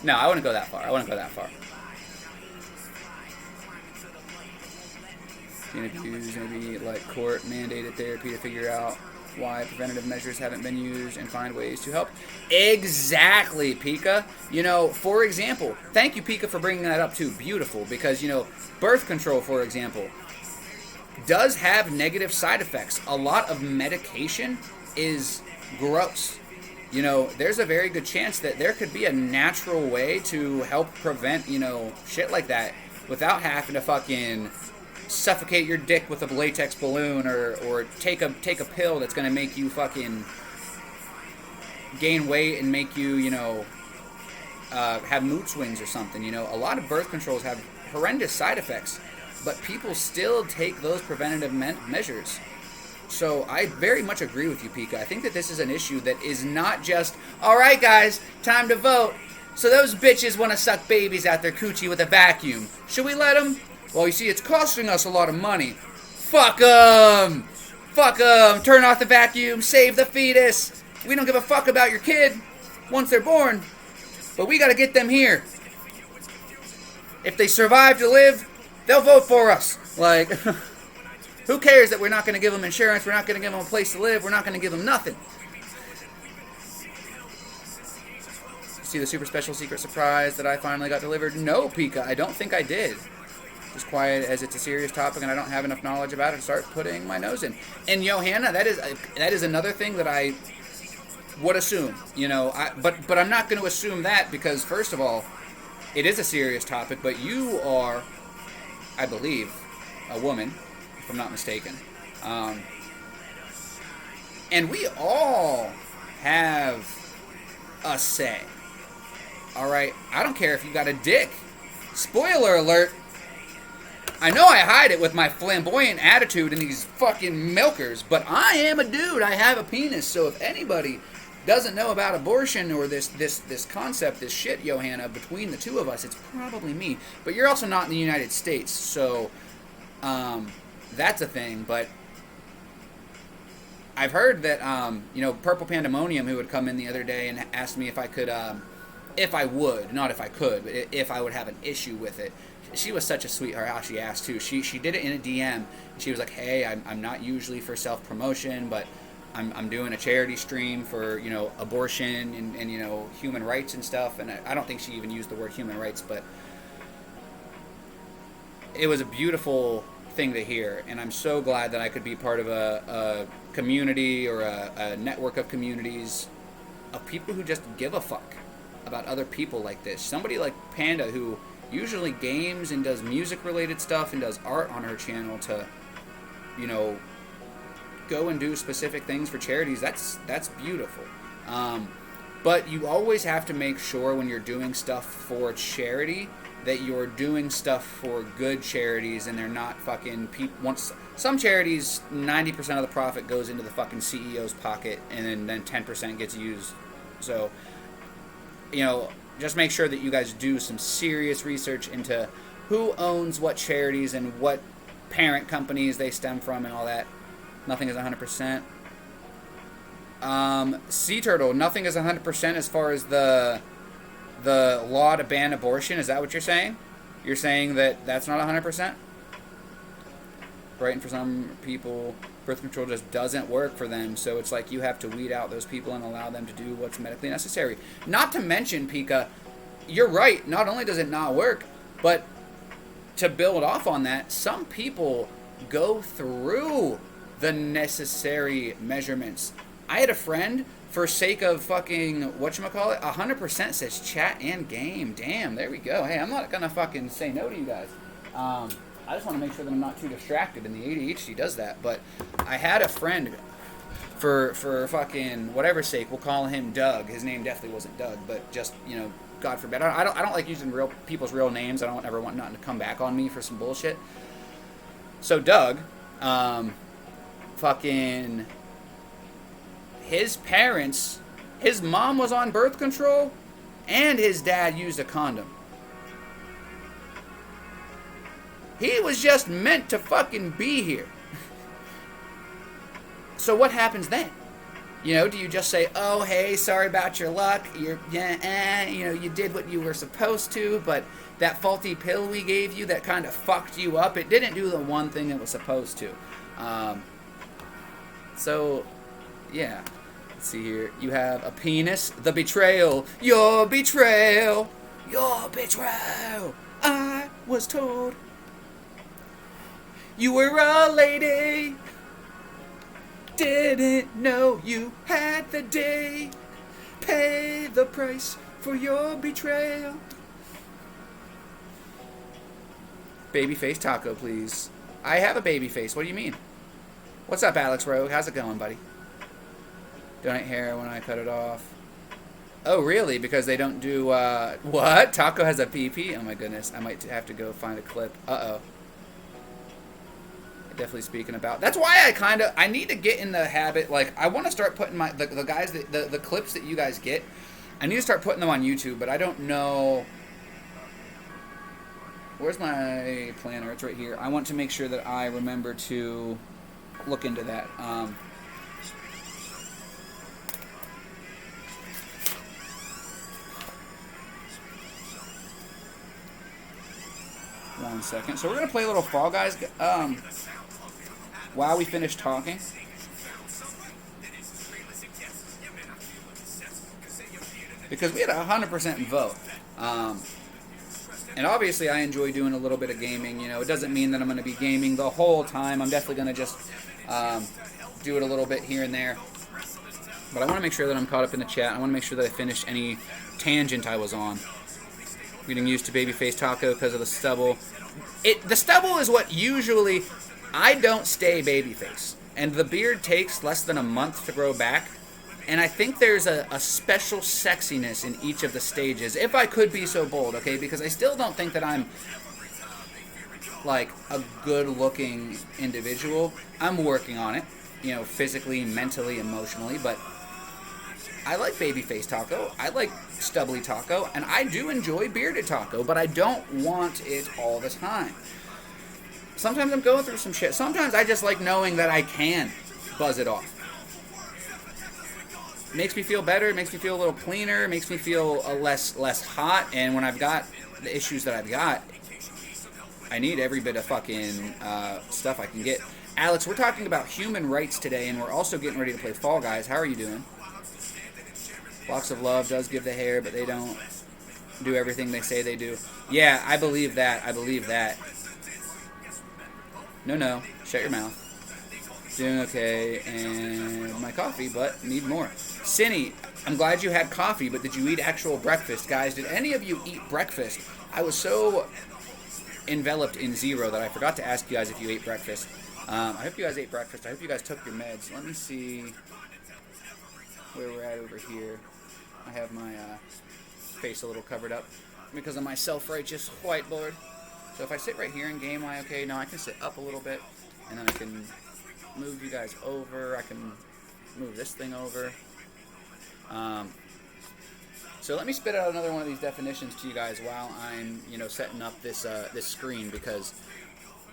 no, I wouldn't go that far. Use maybe like court-mandated therapy to figure out why preventative measures haven't been used and find ways to help. Exactly, Pika. For example, thank you, Pika, for bringing that up too. Beautiful, because, birth control, for example, does have negative side effects. A lot of medication is gross. There's a very good chance that there could be a natural way to help prevent, shit like that without having to fucking suffocate your dick with a latex balloon or take a pill that's going to make you fucking gain weight and make you, have mood swings or something. A lot of birth controls have horrendous side effects, but people still take those preventative measures. So I very much agree with you, Pika. I think that this is an issue that is not just, all right, guys, time to vote. So those bitches want to suck babies out their coochie with a vacuum. Should we let them? Well, you see, it's costing us a lot of money. Fuck them. Fuck them. Turn off the vacuum. Save the fetus. We don't give a fuck about your kid once they're born. But we got to get them here. If they survive to live, they'll vote for us. Like, who cares that we're not going to give them insurance, we're not going to give them a place to live, we're not going to give them nothing. See the super special secret surprise that I finally got delivered? No, Pika, I don't think I did. Just quiet as it's a serious topic and I don't have enough knowledge about it to start putting my nose in. And Johanna, that is another thing that I would assume, you know, but I'm not going to assume that because first of all, it is a serious topic, but you are, I believe, a woman, if I'm not mistaken. And we all have a say. All right, I don't care if you got a dick. Spoiler alert. I know I hide it with my flamboyant attitude and these fucking milkers, but I am a dude. I have a penis. So if anybody doesn't know about abortion or this concept, this shit, Johanna, between the two of us, it's probably me. But you're also not in the United States, so that's a thing. But I've heard that, you know, Purple Pandemonium, who would come in the other day and asked me if I could, if I would, not if I could, but if I would have an issue with it. She was such a sweetheart how she asked, too. She did it in a DM. She was like, hey, I'm not usually for self-promotion, but I'm doing a charity stream for, you know, abortion and you know, human rights and stuff. And I don't think she even used the word human rights, but it was a beautiful thing to hear. And I'm so glad that I could be part of a community or a network of communities of people who just give a fuck about other people like this. Somebody like Panda, who usually games and does music related stuff and does art on her channel, to, you know, go and do specific things for charities. That's beautiful. But you always have to make sure when you're doing stuff for charity that you're doing stuff for good charities and they're not fucking once some charities 90% of the profit goes into the fucking CEO's pocket and then 10% gets used. So, you know, just make sure that you guys do some serious research into who owns what charities and what parent companies they stem from and all that. Nothing is 100%. Sea Turtle, nothing is 100% as far as the law to ban abortion. Is that what you're saying? You're saying that that's not 100%? Right, and for some people, birth control just doesn't work for them, so it's like you have to weed out those people and allow them to do what's medically necessary. Not to mention, Pika, you're right, not only does it not work, but to build off on that, some people go through the necessary measurements. I had a friend, for sake of fucking, whatchamacallit, 100% says chat and game. Damn, there we go. Hey, I'm not gonna fucking say no to you guys. I just want to make sure that I'm not too distracted, and the ADHD does that. But I had a friend, for fucking whatever sake, we'll call him Doug. His name definitely wasn't Doug, but just, you know, God forbid. I don't like using real people's real names. I don't ever want nothing to come back on me for some bullshit. So Doug, fucking, his parents, his mom was on birth control, and his dad used a condom. He was just meant to fucking be here. So what happens then? You know, do you just say, oh, hey, sorry about your luck. You know, you did what you were supposed to, but that faulty pill we gave you that kind of fucked you up, it didn't do the one thing it was supposed to. So, yeah. Let's see here. You have a penis, the betrayal, your betrayal, your betrayal. I was told you were a lady, didn't know you had the day, pay the price for your betrayal. Babyface taco, please. I have a baby face, what do you mean? What's up, Alex Rogue? How's it going, buddy? Donate hair when I cut it off. Oh, really? Because they don't do, what? Taco has a PP? Oh my goodness, I might have to go find a clip. Uh-oh. Definitely speaking about. That's why I need to get in the habit. Like, I want to start putting the guys the clips that you guys get. I need to start putting them on YouTube, but I don't know. Where's my planner? It's right here. I want to make sure that I remember to look into that. 1 second. So we're going to play a little Fall Guys while we finish talking. Because we had a 100% vote. And obviously I enjoy doing a little bit of gaming. You know, it doesn't mean that I'm going to be gaming the whole time. I'm definitely going to just do it a little bit here and there. But I want to make sure that I'm caught up in the chat. I want to make sure that I finished any tangent I was on. Getting used to Babyface Taco because of the stubble. The stubble is what usually... I don't stay babyface. And the beard takes less than a month to grow back. And I think there's a special sexiness in each of the stages, if I could be so bold, okay? Because I still don't think that I'm, like, a good-looking individual. I'm working on it, you know, physically, mentally, emotionally, but I like babyface Taco, I like stubbly Taco, and I do enjoy bearded Taco, but I don't want it all the time. Sometimes I'm going through some shit. Sometimes I just like knowing that I can buzz it off. Makes me feel better, makes me feel a little cleaner, makes me feel less hot, and when I've got the issues that I've got, I need every bit of fucking stuff I can get. Alex, we're talking about human rights today, and we're also getting ready to play Fall Guys. How are you doing? Locks of Love does give the hair, but they don't do everything they say they do. Yeah, I believe that. I believe that. No. Shut your mouth. Doing okay, and my coffee, but need more. Cinny, I'm glad you had coffee, but did you eat actual breakfast? Guys, did any of you eat breakfast? I was so enveloped in zero that I forgot to ask you guys if you ate breakfast. I hope you guys ate breakfast. I hope you guys took your meds. Let me see where we're at over here. I have my face a little covered up because of my self-righteous whiteboard. So if I sit right here in game, am I okay? No, I can sit up a little bit, and then I can move you guys over. I can move this thing over. So let me spit out another one of these definitions to you guys while I'm, you know, setting up this this screen, because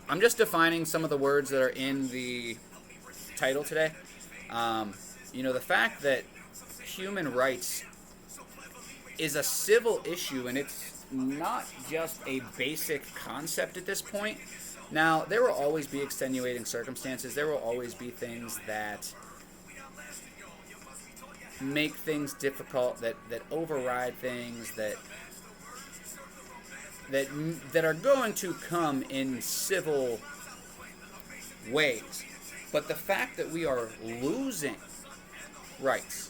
I'm just defining some of the words that are in the title today. You know, the fact that human rights is a civil issue, and it's not just a basic concept at this point. Now, there will always be extenuating circumstances. There will always be things that make things difficult, that override things, that are going to come in civil ways. But the fact that we are losing rights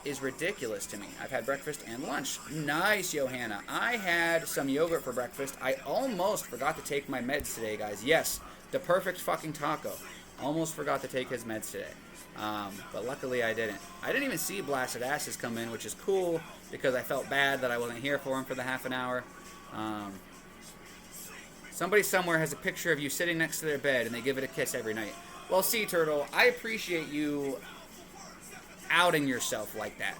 is ridiculous to me. I've had breakfast and lunch. Nice, Johanna. I had some yogurt for breakfast. I almost forgot to take my meds today, guys. Yes, the perfect fucking taco. Almost forgot to take his meds today. But luckily I didn't. I didn't even see Blasted Asses come in, which is cool, because I felt bad that I wasn't here for him for the half an hour. Somebody somewhere has a picture of you sitting next to their bed, and they give it a kiss every night. Well, Sea Turtle, I appreciate you outing yourself like that.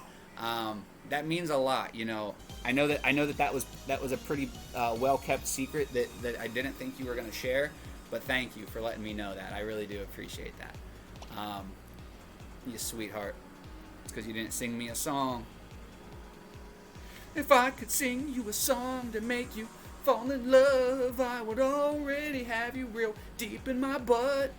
That means a lot, you know. I know that was a pretty well kept secret that I didn't think you were gonna share, but thank you for letting me know that. I really do appreciate that. You sweetheart. It's because you didn't sing me a song. If I could sing you a song to make you fall in love, I would already have you real deep in my butt.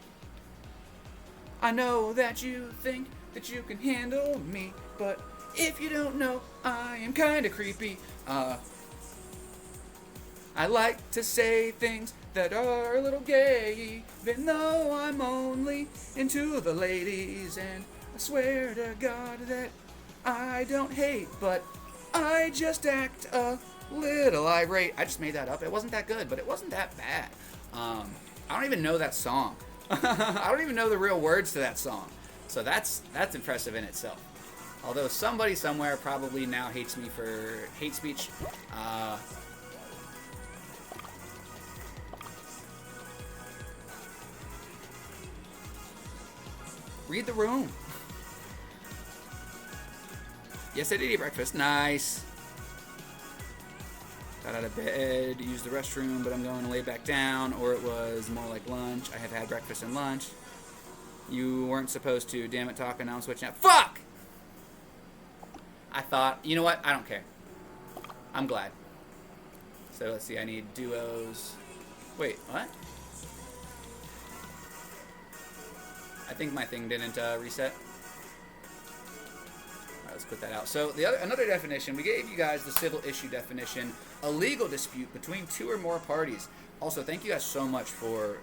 I know that you think that you can handle me, but if you don't know, I am kinda creepy. I like to say things that are a little gay, even though I'm only into the ladies, and I swear to God that I don't hate, but I just act a little irate. I just made that up. It wasn't that good, but it wasn't that bad. I don't even know that song. I don't even know the real words to that song. So that's impressive in itself. Although somebody somewhere probably now hates me for hate speech. Read the room. Yes, I did eat breakfast. Nice. Got out of bed, used the restroom, but I'm going to lay back down, or it was more like lunch. I have had breakfast and lunch. You weren't supposed to. Damn it, Taco. Now I'm switching out. Fuck! I thought, you know what? I don't care. I'm glad. So let's see, I need duos. Wait, what? I think my thing didn't reset. Alright, let's put that out. So another definition, we gave you guys the civil issue definition, a legal dispute between two or more parties. Also, thank you guys so much for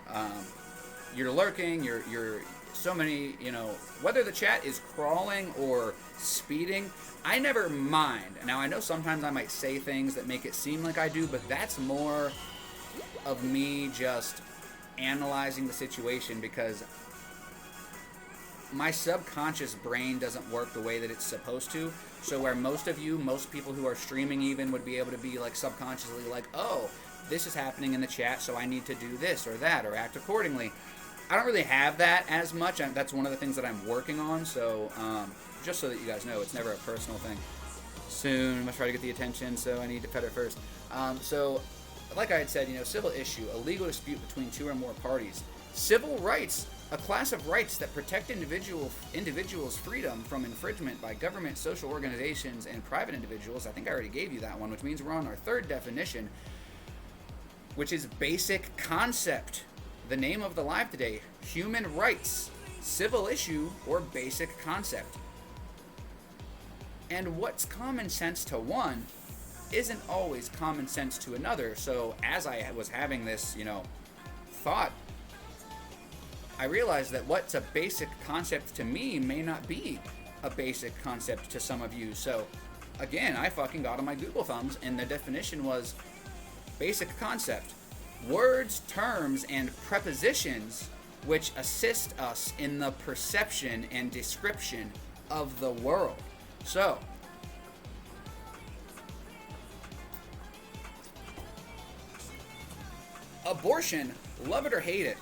your lurking, your so many, you know, whether the chat is crawling or speeding, I never mind. Now, I know sometimes I might say things that make it seem like I do, but that's more of me just analyzing the situation because my subconscious brain doesn't work the way that it's supposed to. So where most people who are streaming even would be able to be like subconsciously like, oh, this is happening in the chat, so I need to do this or that or act accordingly. I don't really have that as much. That's one of the things that I'm working on. So just so that you guys know, it's never a personal thing. Soon, I must try to get the attention, so I need to pet her first. So, like I had said, you know, civil issue, a legal dispute between two or more parties. Civil rights, a class of rights that protect individuals' freedom from infringement by government, social organizations, and private individuals. I think I already gave you that one, which means we're on our third definition, which is basic concept. The name of the live today, human rights, civil issue, or basic concept. And what's common sense to one isn't always common sense to another. So as I was having this, you know, thought, I realized that what's a basic concept to me may not be a basic concept to some of you. So again, I fucking got on my Google thumbs and the definition was basic concept. Words, terms, and prepositions which assist us in the perception and description of the world. So, abortion, love it or hate it,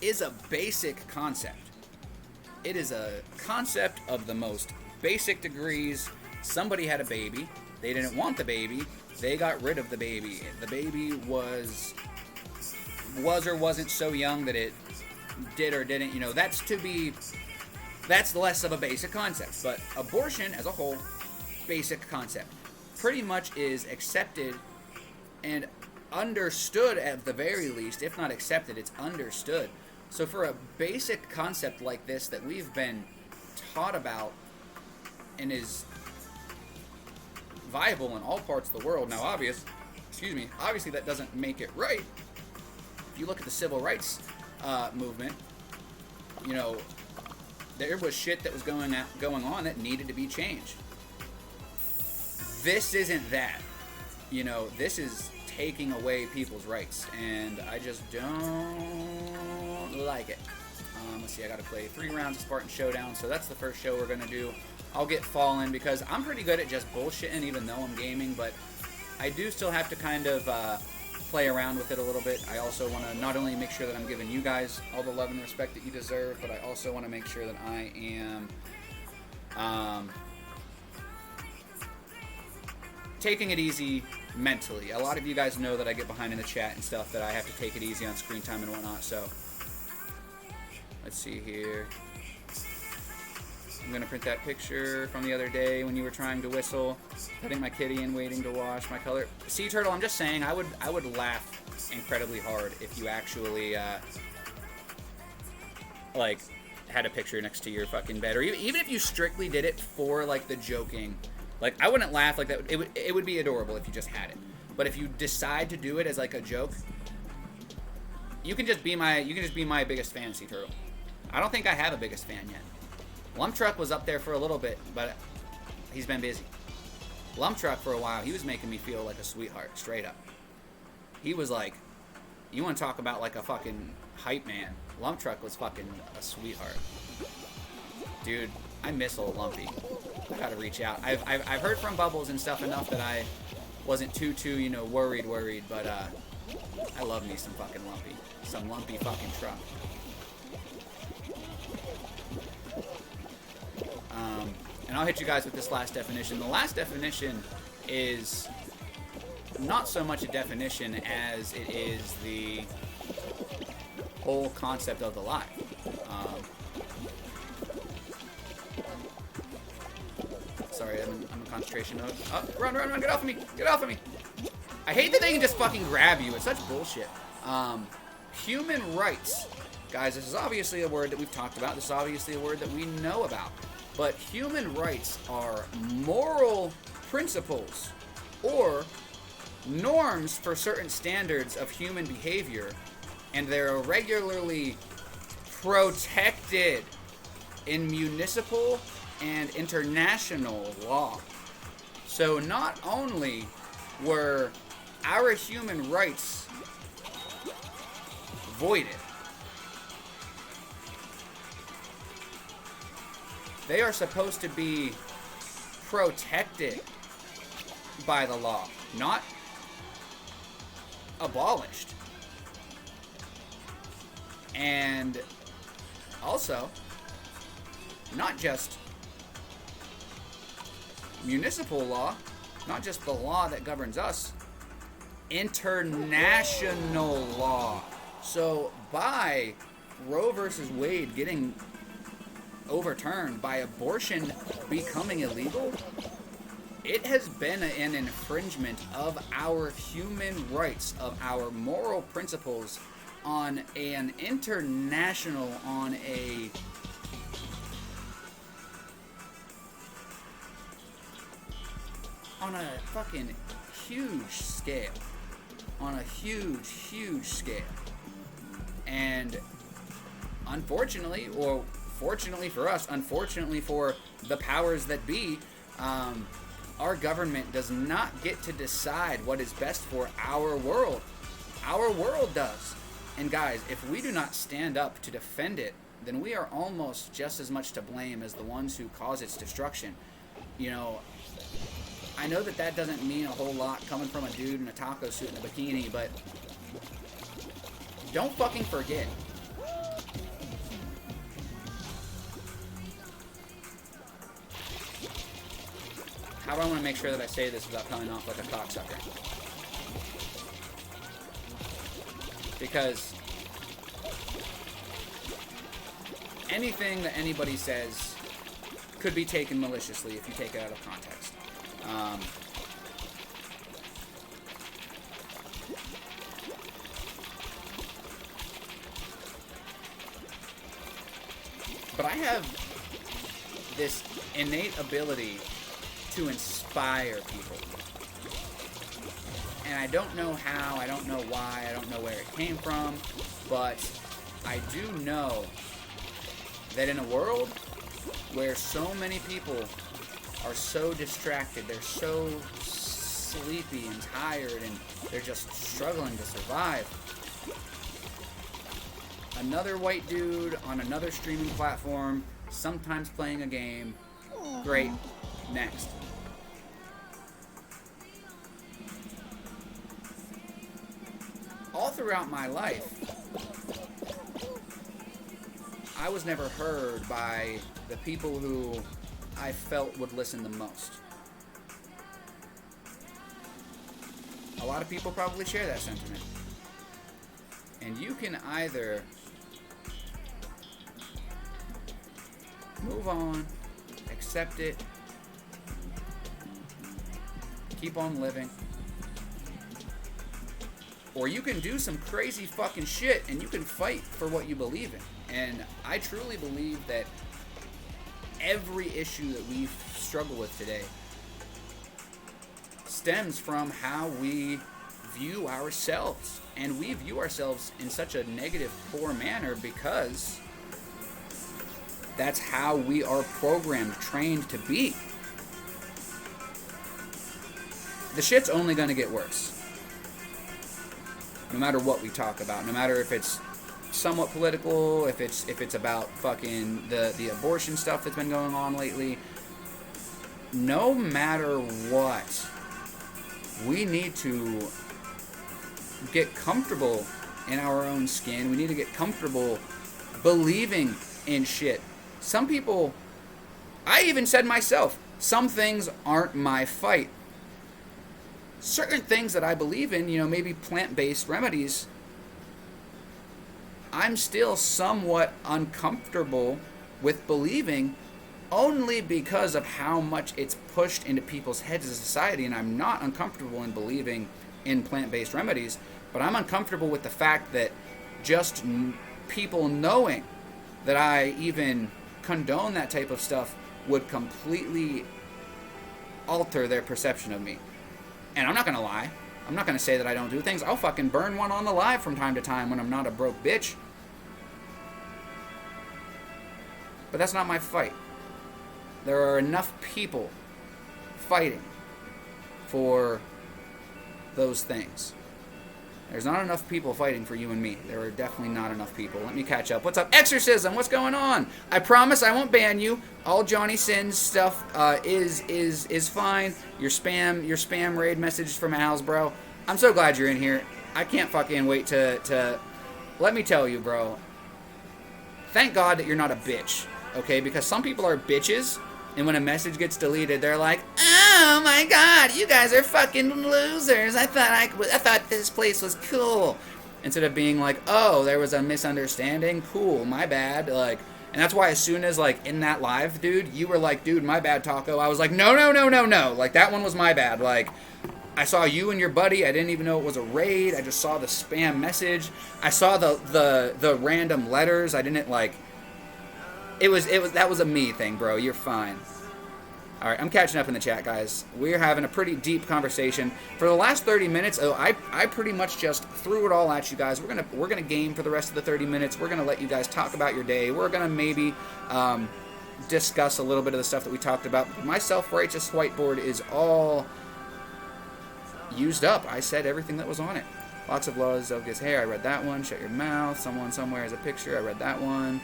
is a basic concept. It is a concept of the most basic degrees. Somebody had a baby. They didn't want the baby. They got rid of the baby. The baby was or wasn't so young that it did or didn't, you know, that's less of a basic concept. But abortion as a whole, basic concept, pretty much is accepted and understood at the very least. If not accepted, it's understood. So for a basic concept like this that we've been taught about and is viable in all parts of the world. Now, obviously that doesn't make it right. If you look at the civil rights movement, you know, there was shit that was going on that needed to be changed. This isn't that. You know, this is taking away people's rights, and I just don't like it. Let's see, I gotta play 3 rounds of Spartan Showdown, so that's the first show we're gonna do. I'll get Fallen because I'm pretty good at just bullshitting even though I'm gaming, but I do still have to kind of play around with it a little bit. I also want to not only make sure that I'm giving you guys all the love and respect that you deserve, but I also want to make sure that I am taking it easy mentally. A lot of you guys know that I get behind in the chat and stuff, that I have to take it easy on screen time and whatnot, so let's see here. I'm going to print that picture from the other day when you were trying to whistle, putting my kitty in, waiting to wash my color. Sea Turtle, I'm just saying, I would laugh incredibly hard if you actually, like, had a picture next to your fucking bed. Or even if you strictly did it for, like, the joking. Like, I wouldn't laugh like that. It would be adorable if you just had it. But if you decide to do it as, like, a joke, you can just be my biggest fan, Sea Turtle. I don't think I have a biggest fan yet. Lump Truck was up there for a little bit, but he's been busy. Lump Truck for a while, he was making me feel like a sweetheart, straight up. He was like, you want to talk about like a fucking hype man. Lump Truck was fucking a sweetheart. Dude, I miss old Lumpy. I gotta reach out. I've heard from Bubbles and stuff enough that I wasn't too, you know, worried, but I love me some fucking Lumpy. Some Lumpy fucking Truck. And I'll hit you guys with this last definition. The last definition is not so much a definition as it is the whole concept of the live. Sorry, I'm in concentration mode. Oh, run, get off of me! Get off of me! I hate that they can just fucking grab you. It's such bullshit. Human rights. Guys, this is obviously a word that we've talked about. This is obviously a word that we know about. But human rights are moral principles or norms for certain standards of human behavior, and they're regularly protected in municipal and international law. So not only were our human rights voided, they are supposed to be protected by the law, not abolished. And also, not just municipal law, not just the law that governs us, international law. So by Roe versus Wade getting overturned, by abortion becoming illegal, it has been an infringement of our human rights, of our moral principles on an international, on a fucking huge scale. On a huge scale. And unfortunately, or fortunately for us, unfortunately for the powers that be, our government does not get to decide what is best for our world. Our world does. And guys, if we do not stand up to defend it, then we are almost just as much to blame as the ones who cause its destruction. You know, I know that that doesn't mean a whole lot coming from a dude in a taco suit and a bikini, but don't fucking forget. How do I want to make sure that I say this without coming off like a cocksucker? Because anything that anybody says could be taken maliciously if you take it out of context. But I have this innate ability to inspire people. And I don't know how, I don't know why, I don't know where it came from, but I do know that in a world where so many people are so distracted, they're so sleepy and tired, and they're just struggling to survive, another white dude on another streaming platform, sometimes playing a game, great, next. All throughout my life, I was never heard by the people who I felt would listen the most. A lot of people probably share that sentiment. And you can either move on, accept it, keep on living, or you can do some crazy fucking shit and you can fight for what you believe in. And I truly believe that every issue that we struggle with today stems from how we view ourselves. And we view ourselves in such a negative, poor manner because that's how we are programmed, trained to be. The shit's only gonna get worse. No matter what we talk about, no matter if it's somewhat political, if it's about fucking the abortion stuff that's been going on lately, no matter what, we need to get comfortable in our own skin. We need to get comfortable believing in shit. Some people, I even said myself, some things aren't my fight. Certain things that I believe in, maybe plant-based remedies, I'm still somewhat uncomfortable with believing only because of how much it's pushed into people's heads as a society, and I'm not uncomfortable in believing in plant-based remedies, but I'm uncomfortable with the fact that just people knowing that I even condone that type of stuff would completely alter their perception of me. And I'm not gonna lie. I'm not gonna say that I don't do things. I'll fucking burn one on the live from time to time when I'm not a broke bitch. But that's not my fight. There are enough people fighting for those things. There's not enough people fighting for you and me. There are definitely not enough people. Let me catch up. What's up, Exorcism? What's going on? I promise I won't ban you. All Johnny Sins stuff is fine. Your spam raid message from Al's, bro. I'm so glad you're in here. I can't fucking wait to let me tell you, bro. Thank God that you're not a bitch, okay? Because some people are bitches, and when a message gets deleted, they're like, "Oh my God, you guys are fucking losers. I thought this place was cool." Instead of being like, "Oh, there was a misunderstanding. Cool, my bad." Like, and that's why as soon as like in that live, dude, you were like, "Dude, my bad, Taco." I was like, "No. Like that one was my bad." Like, I saw you and your buddy. I didn't even know it was a raid. I just saw the spam message. I saw the random letters. I didn't like. That was a me thing, bro. You're fine. All right, I'm catching up in the chat, guys. We're having a pretty deep conversation. For the last 30 minutes, I pretty much just threw it all at you guys. We're gonna game for the rest of the 30 minutes. We're gonna let you guys talk about your day. We're gonna maybe discuss a little bit of the stuff that we talked about. My self-righteous whiteboard is all used up. I said everything that was on it. Lots of loves of his hair. I read that one. Shut your mouth. Someone somewhere has a picture. I read that one.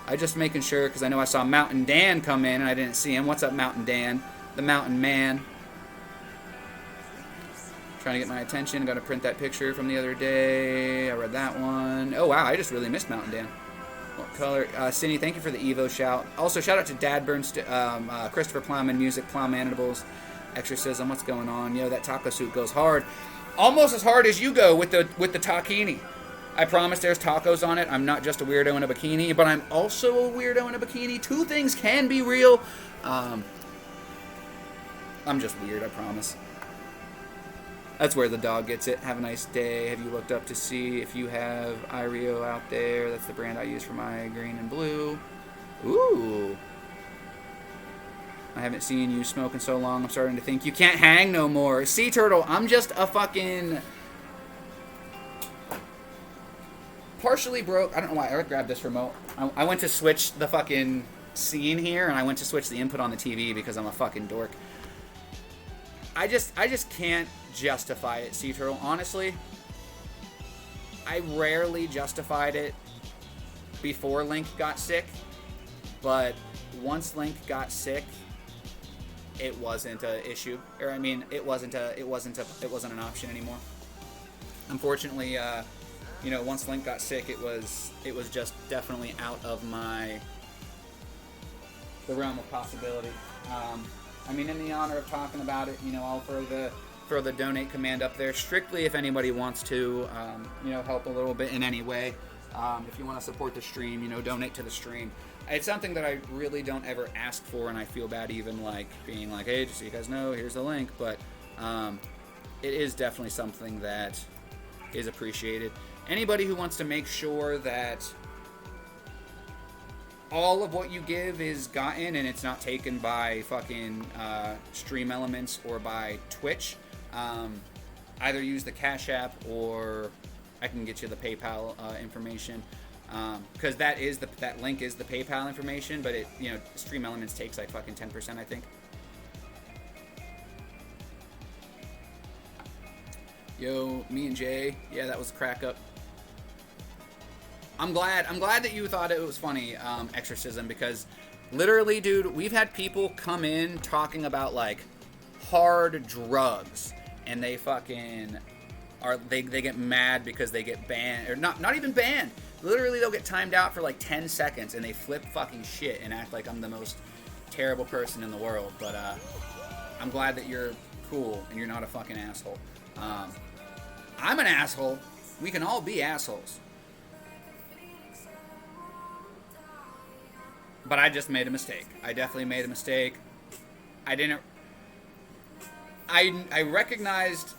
I just making sure because I know I saw Mountain Dan come in and I didn't see him. What's up, Mountain Dan? The Mountain Man. Trying to get my attention. Got to print that picture from the other day. I read that one. Oh, wow. I just really missed Mountain Dan. What color? Cindy, thank you for the Evo shout. Also, shout out to Dad Burns, Christopher Plowman Music, Plowmanables, Exorcism. What's going on? Yo, that taco suit goes hard. Almost as hard as you go with the taquini. I promise there's tacos on it. I'm not just a weirdo in a bikini, but I'm also a weirdo in a bikini. Two things can be real. I'm just weird, I promise. That's where the dog gets it. Have a nice day. Have you looked up to see if you have Irio out there? That's the brand I use for my green and blue. Ooh. I haven't seen you smoke in so long. I'm starting to think you can't hang no more. Sea Turtle, I'm just a fucking... partially broke. I don't know why I grabbed this remote. I went to switch the fucking scene here, and I went to switch the input on the TV because I'm a fucking dork. I just can't justify it, Sea Turtle. Honestly, I rarely justified it before Link got sick, but once Link got sick, it wasn't an issue. Or I mean, it wasn't an option anymore. Unfortunately, you know, once Link got sick, it was just definitely out of the realm of possibility. I mean, in the honor of talking about it, you know, I'll throw the donate command up there, strictly if anybody wants to, you know, help a little bit in any way. If you want to support the stream, you know, donate to the stream. It's something that I really don't ever ask for, and I feel bad even like being like, hey, just so you guys know, here's the link. But it is definitely something that is appreciated. Anybody who wants to make sure that all of what you give is gotten and it's not taken by fucking Stream Elements or by Twitch, either use the Cash App or I can get you the PayPal information, because that link is the PayPal information, but it, you know, Stream Elements takes like fucking 10%, I think. Yo, me and Jay, yeah, that was a crack up. I'm glad that you thought it was funny, Exorcism, because literally, dude, we've had people come in talking about like hard drugs, and they fucking they get mad because they get banned, or not even banned. Literally, they'll get timed out for like 10 seconds, and they flip fucking shit and act like I'm the most terrible person in the world. But I'm glad that you're cool and you're not a fucking asshole. I'm an asshole. We can all be assholes. But I just made a mistake. I definitely made a mistake. I recognized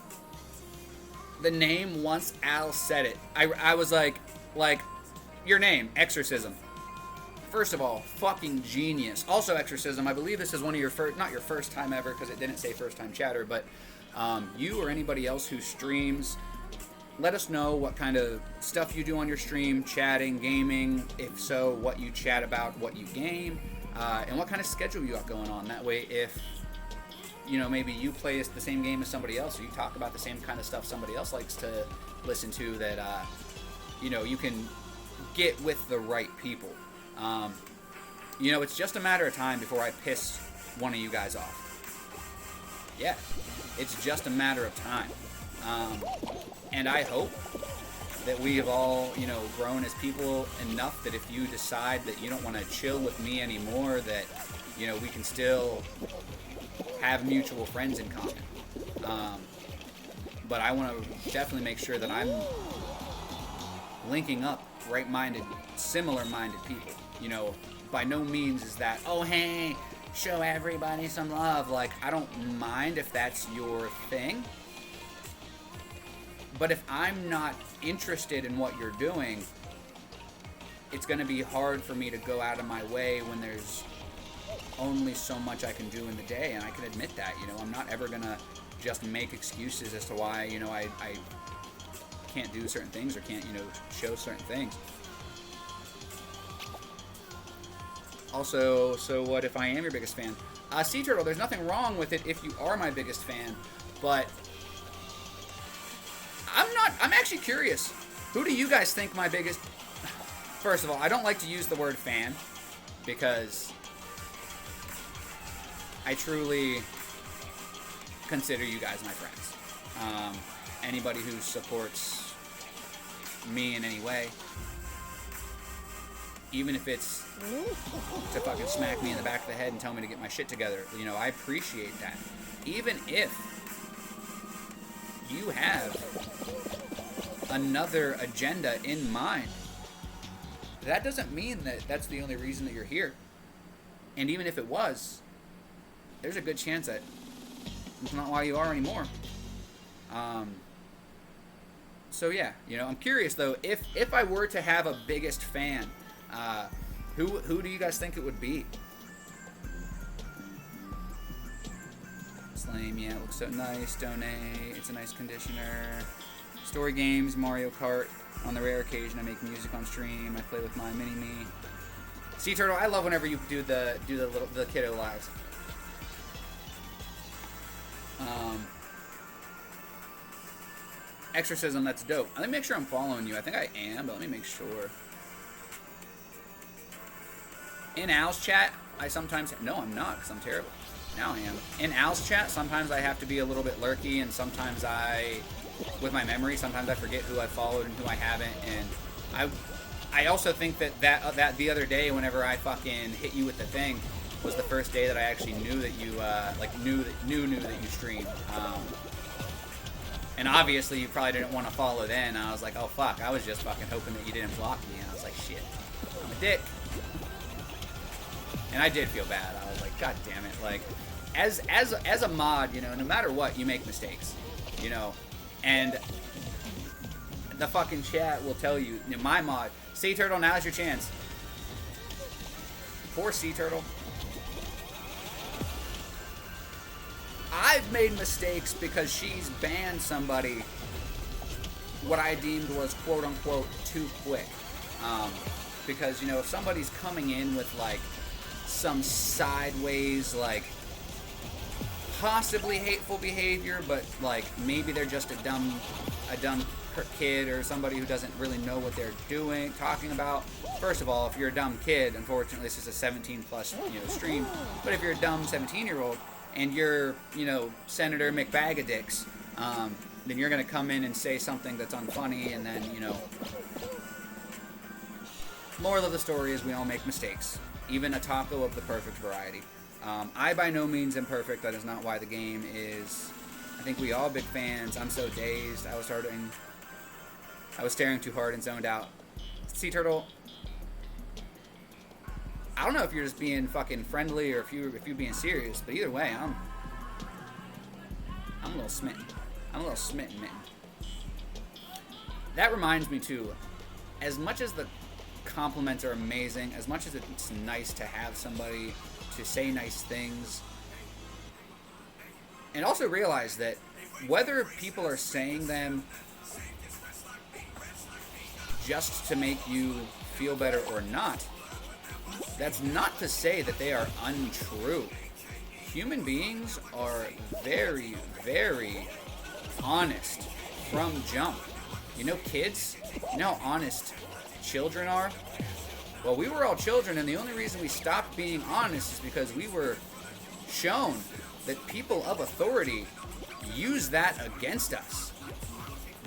the name once Al said it. I was like, your name, Exorcism. First of all, fucking genius. Also, Exorcism, I believe this is one of your first, not your first time ever, because it didn't say first time chatter, but you or anybody else who streams, let us know what kind of stuff you do on your stream, chatting, gaming, if so, what you chat about, what you game, and what kind of schedule you got going on. That way, if, you know, maybe you play the same game as somebody else, or you talk about the same kind of stuff somebody else likes to listen to, that, you know, you can get with the right people. You know, it's just a matter of time before I piss one of you guys off. Yeah, it's just a matter of time. And I hope that we have all, you know, grown as people enough that if you decide that you don't want to chill with me anymore, that, you know, we can still have mutual friends in common. But I want to definitely make sure that I'm linking up right-minded, similar-minded people. You know, by no means is that, oh, hey, show everybody some love. Like, I don't mind if that's your thing. But if I'm not interested in what you're doing, it's going to be hard for me to go out of my way when there's only so much I can do in the day. And I can admit that, you know, I'm not ever going to just make excuses as to why, you know, I can't do certain things or can't, you know, show certain things. Also, so what if I am your biggest fan? Sea Turtle, there's nothing wrong with it if you are my biggest fan, but I'm actually curious. Who do you guys think my biggest... First of all, I don't like to use the word fan because I truly consider you guys my friends. Anybody who supports me in any way, even if it's to fucking smack me in the back of the head and tell me to get my shit together, you know, I appreciate that. Even if you have another agenda in mind, that doesn't mean that that's the only reason that you're here. And even if it was, there's a good chance that it's not why you are anymore. So yeah, you know, I'm curious though, if I were to have a biggest fan, who do you guys think it would be? Slame, yeah, it looks so nice. Donate, it's a nice conditioner. Story games, Mario Kart. On the rare occasion, I make music on stream. I play with my mini-me. Sea Turtle, I love whenever you do the kiddo lives. Exorcism, that's dope. Let me make sure I'm following you. I think I am, but let me make sure. In Al's chat, I sometimes... No, I'm not, because I'm terrible. Now I am. In Al's chat, sometimes I have to be a little bit lurky, and sometimes with my memory, sometimes I forget who I followed and who I haven't, and I also think that the other day, whenever I fucking hit you with the thing, was the first day that I actually knew that you, knew that you streamed. And obviously you probably didn't want to follow then. I was like, oh fuck, I was just fucking hoping that you didn't block me, and I was like, shit, I'm a dick. And I did feel bad. I was like, god damn it, like, as a mod, you know, no matter what, you make mistakes, you know, and the fucking chat will tell you, you know, my mod, Sea Turtle, now's your chance. Poor Sea Turtle. I've made mistakes because she's banned somebody what I deemed was quote-unquote too quick. Because, you know, if somebody's coming in with, like, some sideways, like, possibly hateful behavior, but, like, maybe they're just a dumb kid or somebody who doesn't really know what they're talking about. First of all, if you're a dumb kid, unfortunately, this is a 17-plus, you know, stream. But if you're a dumb 17-year-old and you're, you know, Senator McBagadix, then you're going to come in and say something that's unfunny, and then, you know, moral of the story is we all make mistakes. Even a taco of the perfect variety. I by no means am perfect. That is not why the game is. I think we all big fans. I'm so dazed. I was staring too hard and zoned out. Sea Turtle, I don't know if you're just being fucking friendly or if you're being serious, but either way, I'm a little smitten. I'm a little smitten, man. that reminds me too, as much as the compliments are amazing, as much as it's nice to have somebody to say nice things, and also realize that whether people are saying them just to make you feel better or not, that's not to say that they are untrue. Human beings are very, very honest from jump. You know, kids, you know how honest children are? Well, we were all children, and the only reason we stopped being honest is because we were shown that people of authority use that against us.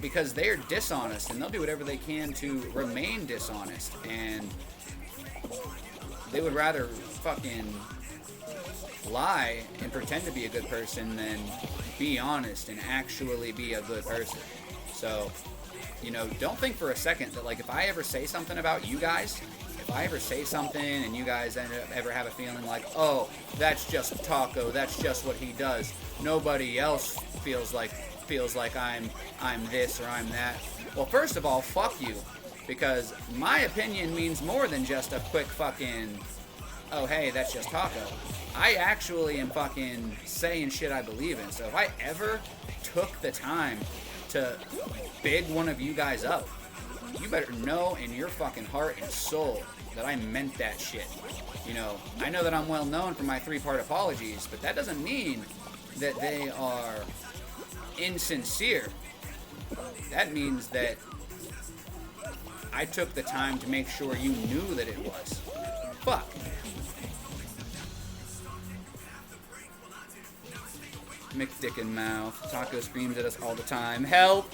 Because they are dishonest, and they'll do whatever they can to remain dishonest, and they would rather fucking lie and pretend to be a good person than be honest and actually be a good person. So, you know, don't think for a second that, like, if I ever say something about you guys, if I ever say something and you guys ever have a feeling like, oh, that's just Taco, that's just what he does, nobody else feels like I'm this or I'm that. Well, first of all, fuck you, because my opinion means more than just a quick fucking, oh hey, that's just Taco. I actually am fucking saying shit I believe in. So if I ever took the time to big one of you guys up, you better know in your fucking heart and soul that I meant that shit. You know, I know that I'm well known for my 3-part apologies, but that doesn't mean that they are insincere. That means that I took the time to make sure you knew that it was. Fuck. McDick in mouth. Taco screams at us all the time. Help!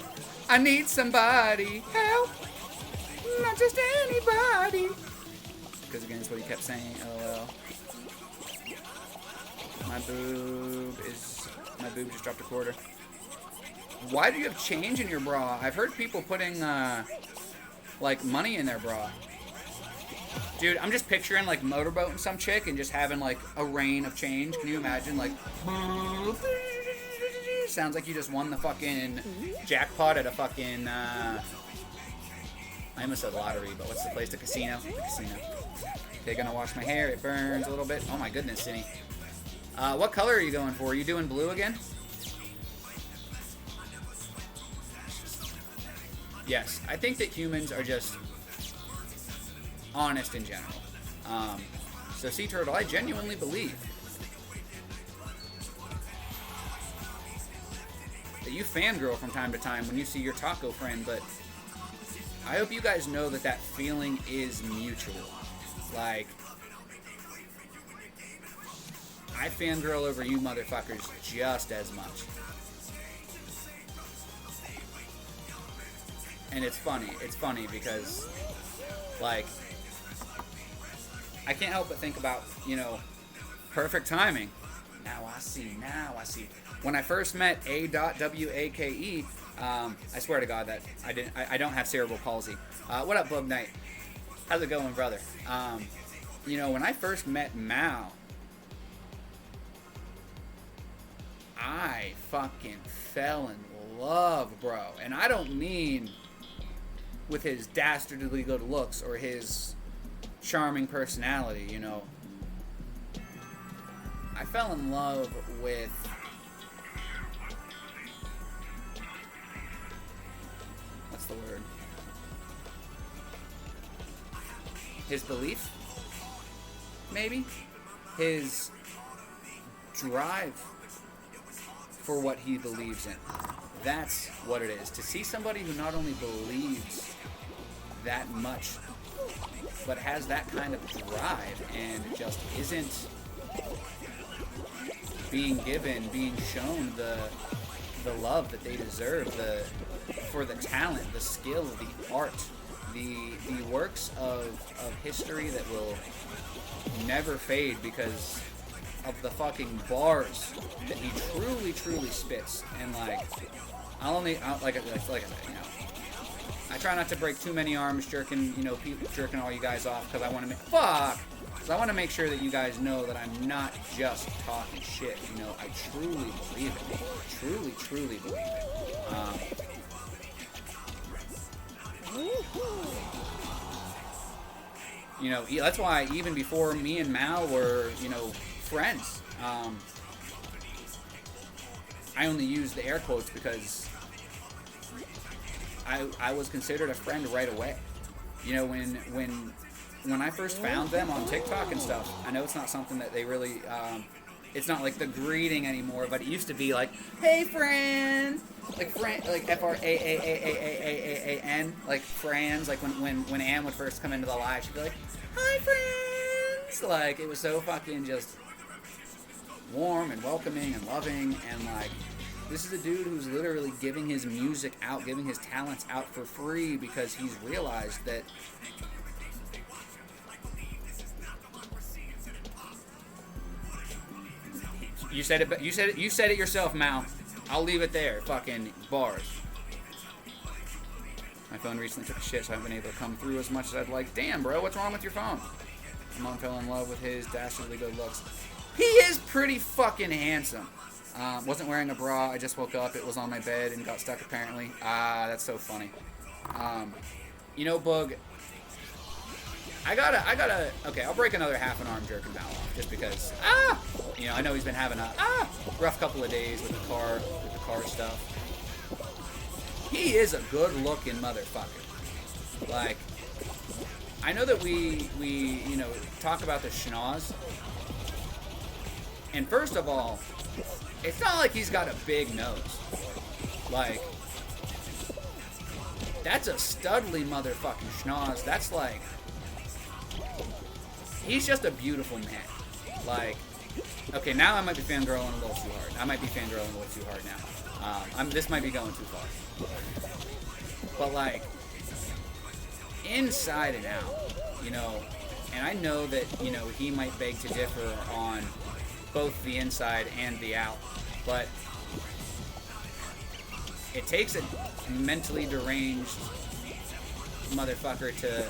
I need somebody. Help! Not just anybody. Because again, it's what he kept saying. LOL. My boob just dropped a quarter. Why do you have change in your bra? I've heard people putting, like, money in their bra. Dude, I'm just picturing, like, motorboating some chick and just having, like, a rain of change. Can you imagine? Like, sounds like you just won the fucking jackpot at a fucking, I almost said lottery, but what's the place? The casino? The casino. Okay, gonna wash my hair. It burns a little bit. Oh my goodness, Cindy. What color are you going for? Are you doing blue again? Yes, I think that humans are just honest in general. So, Sea Turtle, I genuinely believe that you fangirl from time to time when you see your taco friend, but I hope you guys know that that feeling is mutual. Like, I fangirl over you motherfuckers just as much. And it's funny because, like, I can't help but think about, you know, perfect timing. Now I see. When I first met A.WAKE, I swear to God that I don't have cerebral palsy. What up, Bug Knight? How's it going, brother? You know, when I first met Mao, I fucking fell in love, bro. And I don't mean with his dastardly good looks or his charming personality, you know. I fell in love with what's the word? His belief? Maybe? His drive for what he believes in. That's what it is. To see somebody who not only believes that much, but has that kind of drive and just isn't being shown the love that they deserve, for the talent, the skill, the art, the works of history that will never fade because of the fucking bars that he truly spits. And like, like I said, you know, I try not to break too many arms jerking all you guys off because I want to make sure that you guys know that I'm not just talking shit. You know, I truly believe it. Truly believe it. You know, that's why even before me and Mal were, you know, friends, I only use the air quotes because I was considered a friend right away. You know, when I first found them on TikTok and stuff, I know it's not something that they really, it's not like the greeting anymore, but it used to be like, hey friend, like friend, like F-R-A-A-A-A-A-A-A-N, like friends, like when Ann would first come into the live, she'd be like, hi friends, like it was so fucking just warm and welcoming and loving, and like, this is a dude who's literally giving his music out, giving his talents out for free because he's realized that you said it yourself, Mal. I'll leave it there. Fucking bars. My phone recently took a shit, so I haven't been able to come through as much as I'd like. Damn, bro, what's wrong with your phone? My mom fell in love with his dastardly good looks. He is pretty fucking handsome. Wasn't wearing a bra. I just woke up. It was on my bed and got stuck apparently. That's so funny. You know, Boog, I gotta, okay, I'll break another half an arm jerking Mal off just because, you know, I know he's been having a, rough couple of days with the car stuff. He is a good looking motherfucker. Like, I know that we, you know, talk about the schnoz. And first of all, it's not like he's got a big nose. Like, that's a studly motherfucking schnoz. That's like, he's just a beautiful man. Like, okay, now I might be fangirling a little too hard. I might be fangirling a little too hard now. This might be going too far. But like, inside and out, you know, and I know that, you know, he might beg to differ on both the inside and the out, but it takes a mentally deranged motherfucker to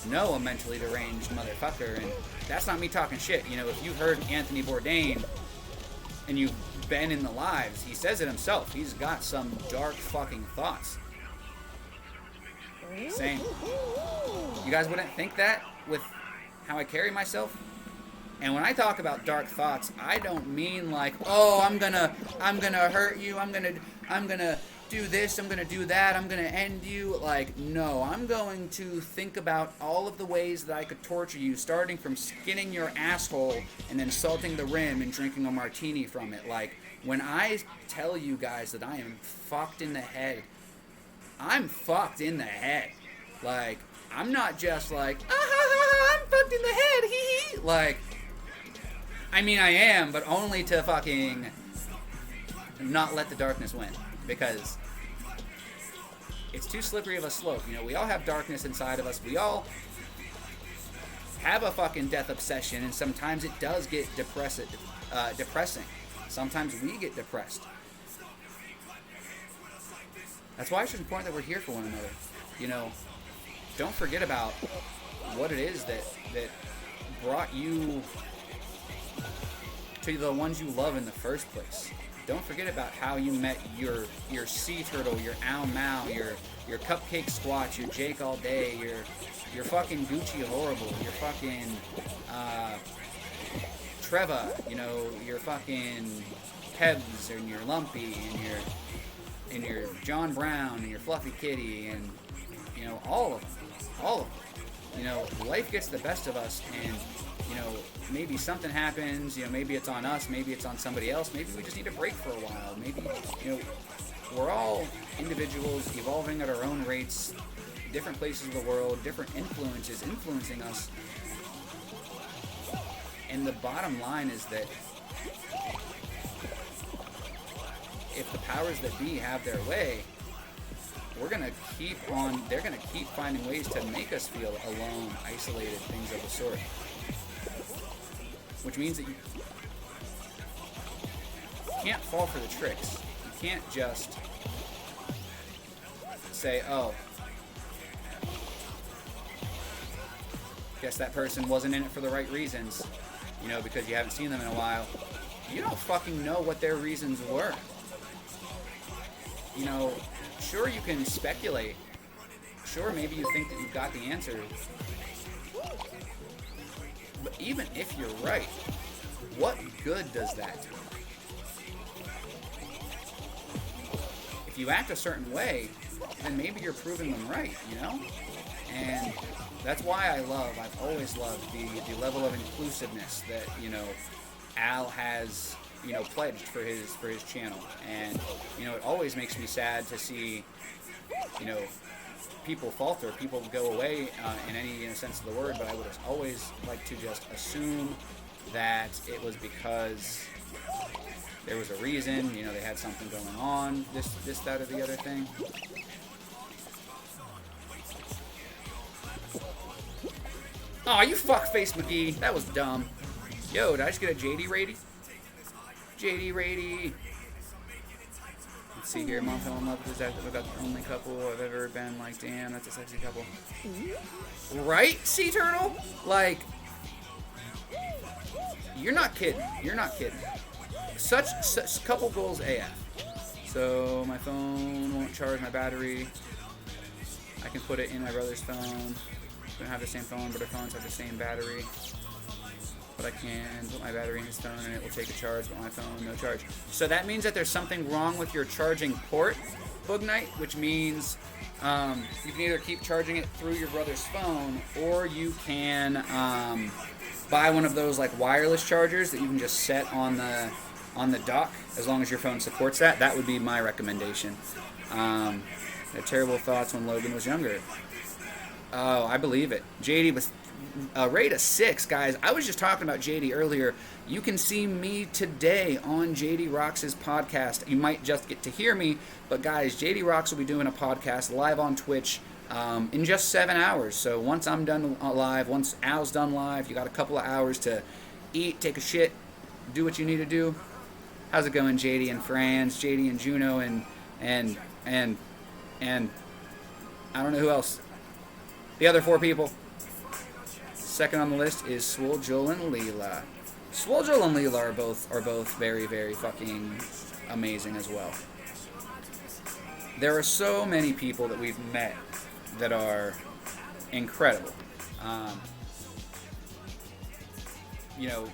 know a mentally deranged motherfucker, and that's not me talking shit. You know, if you've heard Anthony Bourdain and you've been in the lives, he says it himself. He's got some dark fucking thoughts. Same. You guys wouldn't think that with how I carry myself? And when I talk about dark thoughts, I don't mean like, oh, I'm gonna hurt you, I'm gonna do this, I'm gonna do that, I'm gonna end you. Like, no, I'm going to think about all of the ways that I could torture you, starting from skinning your asshole and then salting the rim and drinking a martini from it. Like, when I tell you guys that I am fucked in the head, I'm fucked in the head. Like, I'm not just like, I'm fucked in the head, hee hee. Like, I mean, I am, but only to fucking not let the darkness win. Because it's too slippery of a slope. You know, we all have darkness inside of us. We all have a fucking death obsession, and sometimes it does get depressing. Sometimes we get depressed. That's why it's important that we're here for one another. You know, don't forget about what it is that brought you to the ones you love in the first place. Don't forget about how you met your sea turtle, your Ow Mao, your Cupcake Squatch, your Jake All Day, your fucking Gucci Horrible, your fucking Treva, you know, your fucking Kebs, and your Lumpy, and your John Brown, and your Fluffy Kitty, and, you know, all of them. You know, life gets the best of us, and, you know, maybe something happens, you know, maybe it's on us, maybe it's on somebody else, maybe we just need a break for a while, maybe, you know, we're all individuals evolving at our own rates, different places of the world, different influences influencing us, and the bottom line is that if the powers that be have their way, they're gonna keep finding ways to make us feel alone, isolated, things of the sort. Which means that you can't fall for the tricks. You can't just say, oh, guess that person wasn't in it for the right reasons, you know, because you haven't seen them in a while. You don't fucking know what their reasons were. You know, sure, you can speculate. sure, maybe you think that you've got the answer. But even if you're right, what good does that do? If you act a certain way, then maybe you're proving them right, you know? And that's why I've always loved the level of inclusiveness that, you know, Al has, you know, pledged for his channel. And, you know, it always makes me sad to see, you know, people falter, people go away in any sense of the word, but I would always like to just assume that it was because there was a reason, you know, they had something going on, this, that, or the other thing. Aw, you fuckface McGee. That was dumb. Yo, did I just get a JD Rady? JD Rady. Let's see here. Mom fell in love with that. We've got the only couple I've ever been like, damn, that's a sexy couple. Right, Sea Turtle? Like, you're not kidding. You're not kidding. Such couple goals AF. So my phone won't charge my battery. I can put it in my brother's phone. We don't have the same phone, but our phones have the same battery. But I can put my battery in his phone and it will take a charge, but my phone, no charge. So that means that there's something wrong with your charging port, Boog Knight, which means you can either keep charging it through your brother's phone, or you can buy one of those like wireless chargers that you can just set on the dock, as long as your phone supports that. That would be my recommendation. Had terrible thoughts when Logan was younger. Oh, I believe it. JD was rate a 6, guys. I was just talking about JD earlier. You can see me today on JD Rocks' podcast. You might just get to hear me, but guys, JD Rocks will be doing a podcast live on Twitch in just 7 hours. So once I'm done live, once Al's done live, you got a couple of hours to eat, take a shit, do what you need to do. How's it going, JD and Franz, JD and Juno, and I don't know who else. The other 4 people. Second on the list is Swole, Joel, and Leela. Swole, Joel, and Leela are both very, very fucking amazing as well. There are so many people that we've met that are incredible. You know,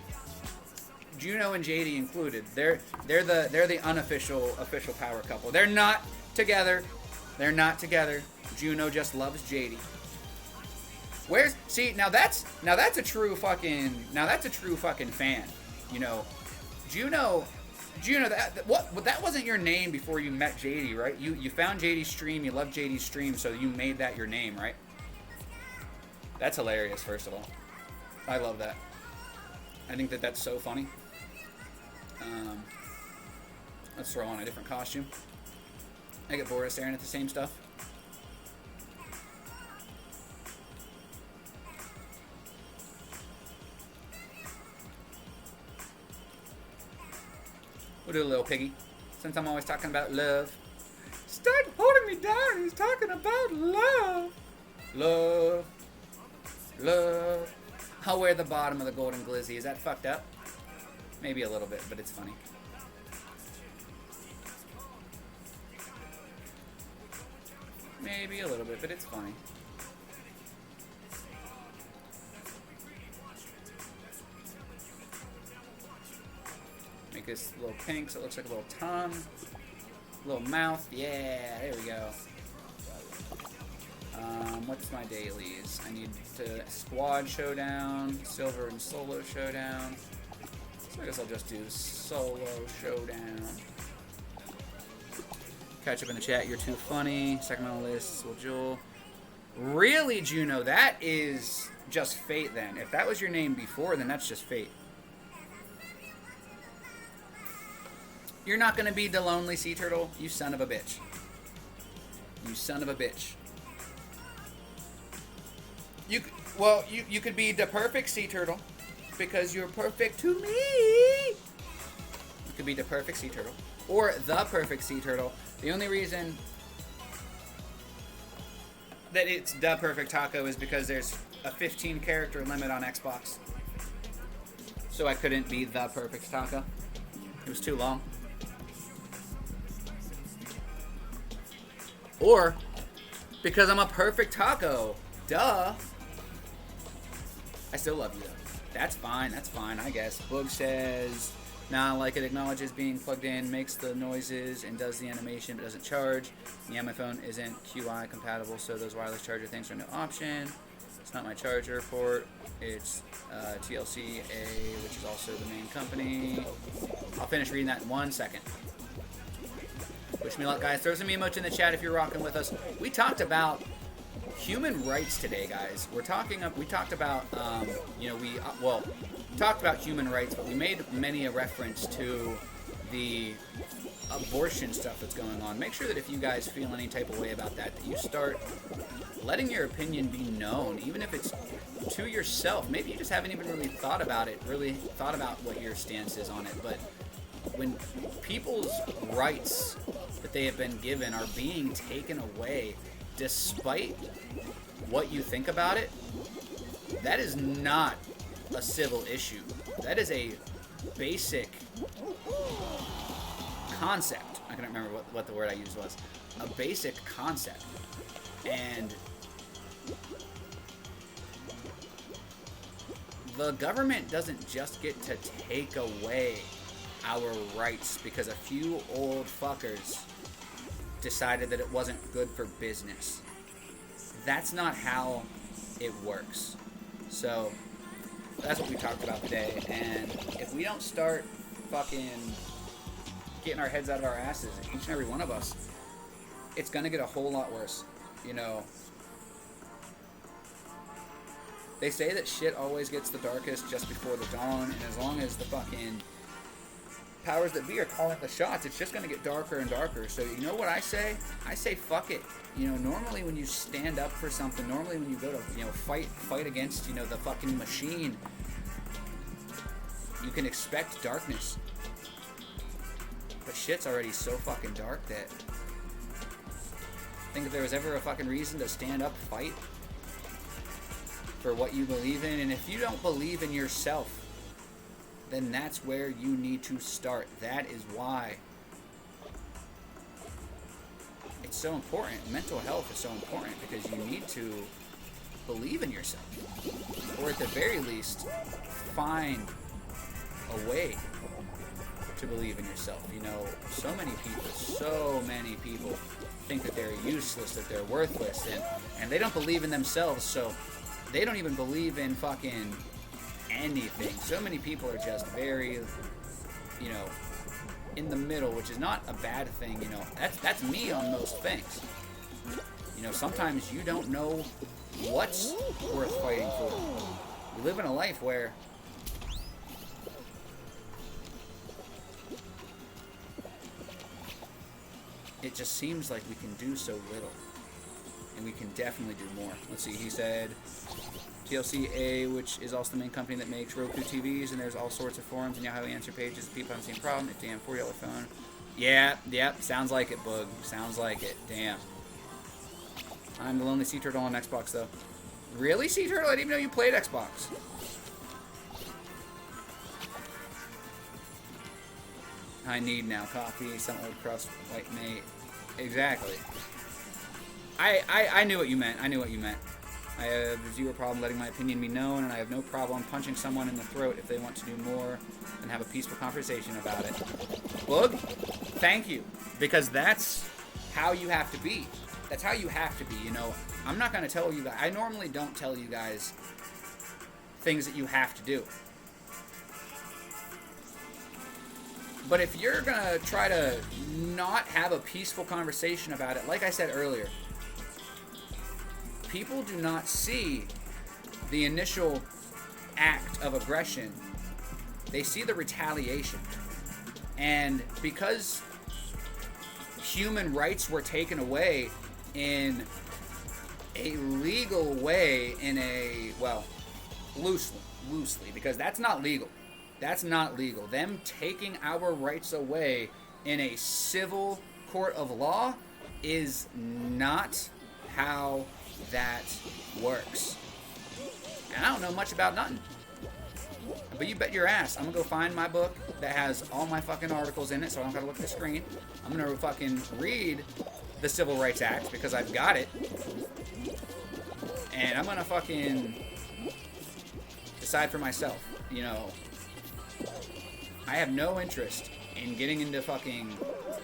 Juno and JD included. They're the unofficial power couple. They're not together. They're not together. Juno just loves JD. Now that's a true fucking fan. You know, Juno, that wasn't your name before you met JD, right? You found JD's stream, you loved JD's stream, so you made that your name, right? That's hilarious, first of all. I love that. I think that's so funny. Let's throw on a different costume. I get Boris staring at the same stuff. We'll do a little piggy, since I'm always talking about love. Start holding me down, he's talking about love. Love. Love. I'll wear the bottom of the golden glizzy. Is that fucked up? Maybe a little bit, but it's funny. Maybe a little bit, but it's funny. Make this a little pink so it looks like a little tongue. Little mouth. Yeah, there we go. What's my dailies? I need to squad showdown, silver and solo showdown. So I guess I'll just do solo showdown. Catch up in the chat, you're too funny. Second on the list, well, Joel. Really, Juno? That is just fate then. If that was your name before, then that's just fate. You're not gonna be the lonely sea turtle, you son of a bitch. You son of a bitch. You could be the perfect sea turtle because you're perfect to me. You could be the perfect sea turtle or the perfect sea turtle. The only reason that it's the perfect taco is because there's a 15 character limit on Xbox. So I couldn't be the perfect taco. It was too long. Because I'm a perfect taco. Duh. I still love you, though. That's fine, I guess. Boog says, nah, like it acknowledges being plugged in, makes the noises, and does the animation, but doesn't charge. Yeah, my phone isn't QI compatible, so those wireless charger things are no option. It's not my charger port. It's TLCA, which is also the main company. I'll finish reading that in 1 second. Wish me luck, guys. Throw some emotes in the chat if you're rocking with us. We talked about human rights today, guys. We talked about, talked about human rights, but we made many a reference to the abortion stuff that's going on. Make sure that if you guys feel any type of way about that you start letting your opinion be known, even if it's to yourself. Maybe you just haven't even really thought about what your stance is on it. But when people's rights that they have been given are being taken away despite what you think about it, that is not a civil issue. That is a basic concept. I can't remember what the word I used was. A basic concept. And the government doesn't just get to take away our rights because a few old fuckers decided that it wasn't good for business. That's not how it works. So that's what we talked about today. And if we don't start fucking getting our heads out of our asses, each and every one of us, it's gonna get a whole lot worse. You know, they say that shit always gets the darkest just before the dawn, and as long as the fucking powers that be are calling the shots, it's just going to get darker and darker. So you know what I say? I say fuck it. You know, normally when you stand up for something, normally when you go to, fight against, the fucking machine, you can expect darkness. But shit's already so fucking dark that I think if there was ever a fucking reason to stand up, fight for what you believe in, and if you don't believe in yourself, then that's where you need to start. That is why it's so important. Mental health is so important because you need to believe in yourself. Or at the very least, find a way to believe in yourself. So many people think that they're useless, that they're worthless, and they don't believe in themselves, so they don't even believe in fucking anything. So many people are just very, in the middle, which is not a bad thing. That's me on most things. Sometimes you don't know what's worth fighting for. We live in a life where it just seems like we can do so little, and we can definitely do more. Let's see, he said TLCA, which is also the main company that makes Roku TVs, and there's all sorts of forums and Yahoo answer pages. People have the same problem. Damn, $40 phone. Yeah, sounds like it, Boog. Sounds like it. Damn. I'm the lonely sea turtle on Xbox, though. Really, sea turtle? I didn't even know you played Xbox. I need now coffee, some old crust, white mate. Exactly. I knew what you meant. I have zero problem letting my opinion be known, and I have no problem punching someone in the throat if they want to do more and have a peaceful conversation about it. Boog, thank you. Because that's how you have to be. That's how you have to be, I'm not going to tell you guys. I normally don't tell you guys things that you have to do. But if you're going to try to not have a peaceful conversation about it, like I said earlier, people do not see the initial act of aggression. They see the retaliation. And because human rights were taken away in a legal way, loosely, because that's not legal. That's not legal. Them taking our rights away in a civil court of law is not how that works. And I don't know much about nothing. But you bet your ass, I'm gonna go find my book that has all my fucking articles in it, so I don't gotta look at the screen. I'm gonna fucking read the Civil Rights Act because I've got it. And I'm gonna fucking decide for myself. You know, I have no interest in getting into fucking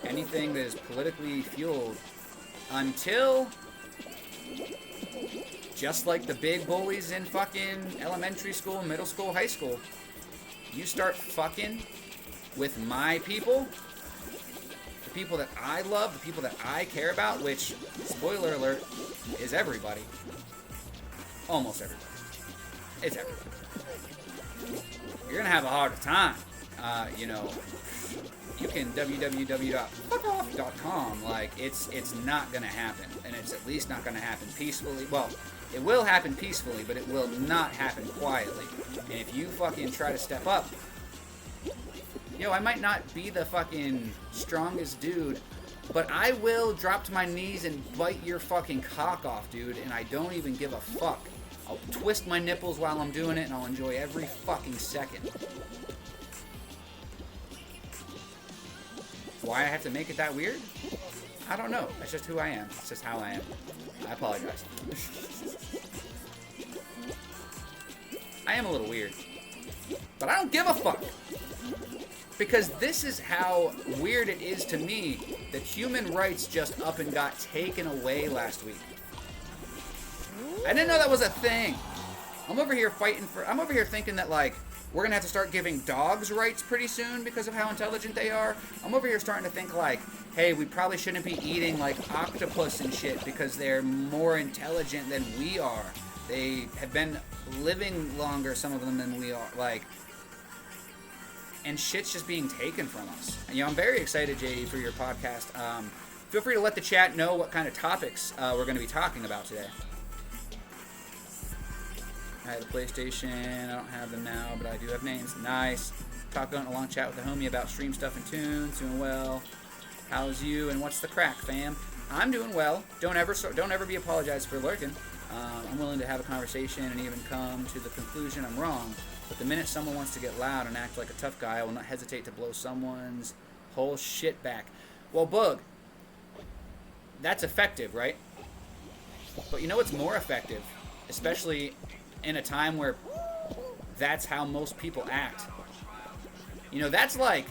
anything that is politically fueled until, just like the big bullies in fucking elementary school, middle school, high school, you start fucking with my people, the people that I love, the people that I care about, which, spoiler alert, is everybody. Almost everybody. It's everybody. You're gonna have a harder time. You know, you can www.fuckoff.com. Like, it's not gonna happen, and it's at least not gonna happen peacefully. Well, it will happen peacefully, but it will not happen quietly. And if you fucking try to step up, yo, I might not be the fucking strongest dude, but I will drop to my knees and bite your fucking cock off, dude, and I don't even give a fuck. I'll twist my nipples while I'm doing it, and I'll enjoy every fucking second. Why I have to make it that weird? I don't know. That's just who I am. It's just how I am. I apologize. I am a little weird. But I don't give a fuck. Because this is how weird it is to me that human rights just up and got taken away last week. I didn't know that was a thing. I'm over here thinking that, like, we're gonna have to start giving dogs rights pretty soon because of how intelligent they are. I'm over here starting to think, like, hey, we probably shouldn't be eating, like, octopus and shit because they're more intelligent than we are. They have been living longer, some of them, than we are. Like, and shit's just being taken from us. And, you know, I'm very excited, JD, for your podcast. Feel free to let the chat know what kind of topics we're going to be talking about today. I had a PlayStation. I don't have them now, but I do have names. Nice. Talked on a long chat with the homie about stream stuff and tunes. Doing well. How's you? And what's the crack, fam? I'm doing well. Don't ever be apologized for lurking. I'm willing to have a conversation and even come to the conclusion I'm wrong. But the minute someone wants to get loud and act like a tough guy, I will not hesitate to blow someone's whole shit back. Well, Bug, that's effective, right? But you know what's more effective? Especially in a time where that's how most people act. You know, that's like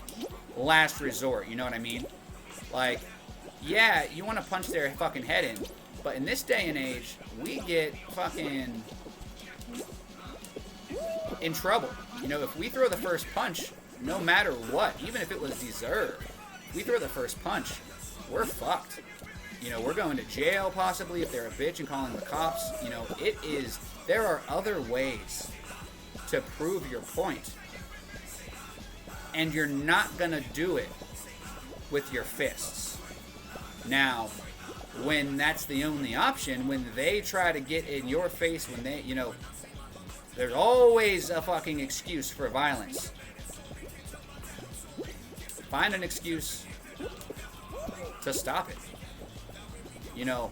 last resort, you know what I mean? Like, yeah, you want to punch their fucking head in, but in this day and age, we get fucking in trouble. You know, if we throw the first punch, no matter what, even if it was deserved, if we throw the first punch, we're fucked. You know, we're going to jail possibly if they're a bitch and calling the cops. You know, there are other ways to prove your point. And you're not gonna do it with your fists. Now, when that's the only option, when they try to get in your face, when they, you know, there's always a fucking excuse for violence. Find an excuse to stop it. You know,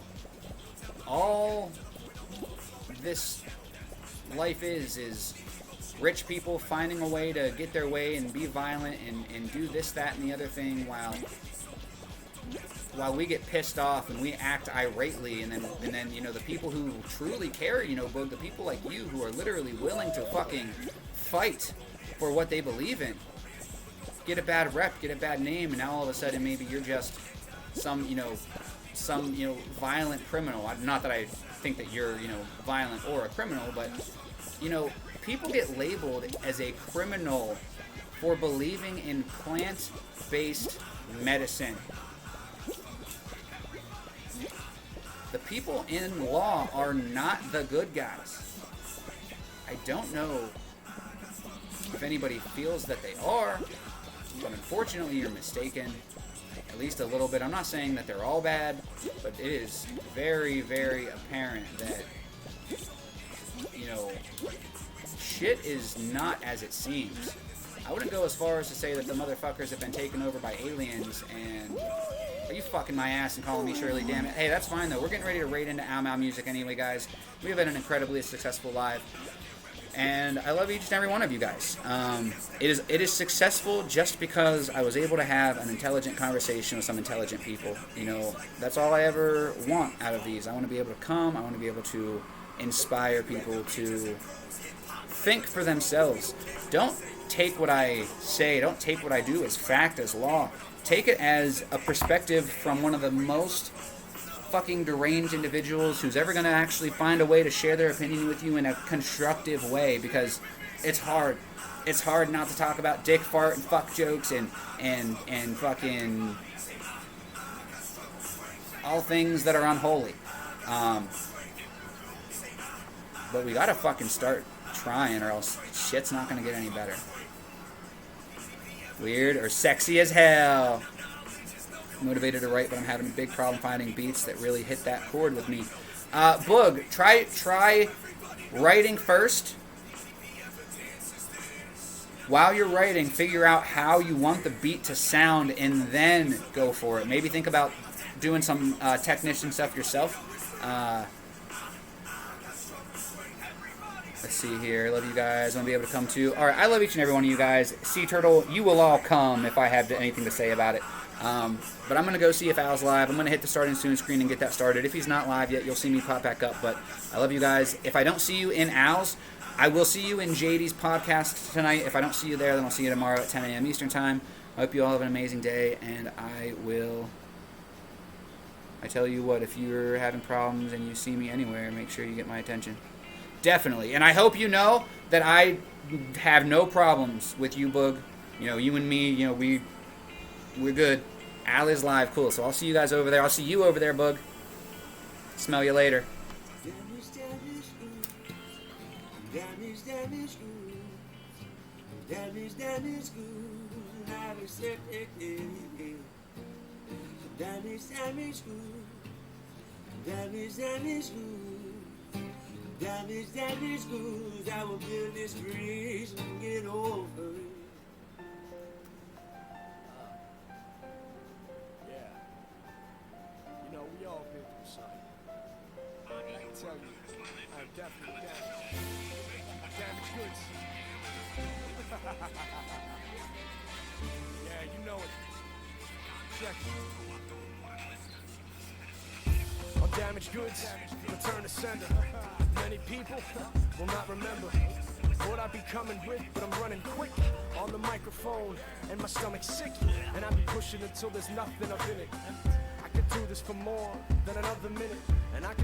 all this life is rich people finding a way to get their way and be violent and do this, that, and the other thing while we get pissed off and we act irately, and then you know, the people who truly care, you know, the people like you who are literally willing to fucking fight for what they believe in, get a bad rep, get a bad name, and now all of a sudden maybe you're just some violent criminal. Not that I think that you're, you know, violent or a criminal, but, you know, people get labeled as a criminal for believing in plant-based medicine. The people in law are not the good guys. I don't know if anybody feels that they are, but unfortunately you're mistaken. At least a little bit. I'm not saying that they're all bad, but it is very, very apparent that, you know, shit is not as it seems. I wouldn't go as far as to say that the motherfuckers have been taken over by aliens and... Are you fucking my ass and calling me Shirley, damn it? Hey, that's fine, though. We're getting ready to raid into Ow Mau Music anyway, guys. We've had an incredibly successful live. And I love each and every one of you guys. It is successful just because I was able to have an intelligent conversation with some intelligent people. You know, that's all I ever want out of these. I want to be able to come. I want to be able to inspire people to think for themselves. Don't take what I say, don't take what I do as fact, as law. Take it as a perspective from one of the most fucking deranged individuals who's ever going to actually find a way to share their opinion with you in a constructive way, because it's hard. It's hard not to talk about dick, fart, and fuck jokes and fucking all things that are unholy. But we gotta fucking start trying, or else shit's not gonna get any better. Weird or sexy as hell. Motivated to write, but I'm having a big problem finding beats that really hit that chord with me. Boog, try writing first. While you're writing, figure out how you want the beat to sound, and then go for it. Maybe think about doing some technician stuff yourself. Let's see here. Love you guys. I want to be able to come to. All right, I love each and every one of you guys. Sea Turtle, you will all come if I have anything to say about it. But I'm going to go see if Al's live. I'm going to hit the starting soon screen and get that started. If he's not live yet, you'll see me pop back up. But I love you guys. If I don't see you in Al's, I will see you in JD's podcast tonight. If I don't see you there, then I'll see you tomorrow at 10 a.m. Eastern Time. I hope you all have an amazing day, and I tell you what, if you're having problems and you see me anywhere, make sure you get my attention. Definitely. And I hope you know that I have no problems with you, Boog. You know, you and me, you know, we're good. Al is live. Cool. So I'll see you guys over there. I'll see you over there, Boog. Smell you later. Damage goods, I will build this bridge and get over it. Yeah. You know, we all been through something. I can tell you, I'm definitely damaged goods. Yeah, you know it. Check it. On damaged goods, return to sender. Many people will not remember what I be coming with, but I'm running quick on the microphone, and my stomach's sick, and I be pushing until there's nothing up in it. I could do this for more than another minute, and I could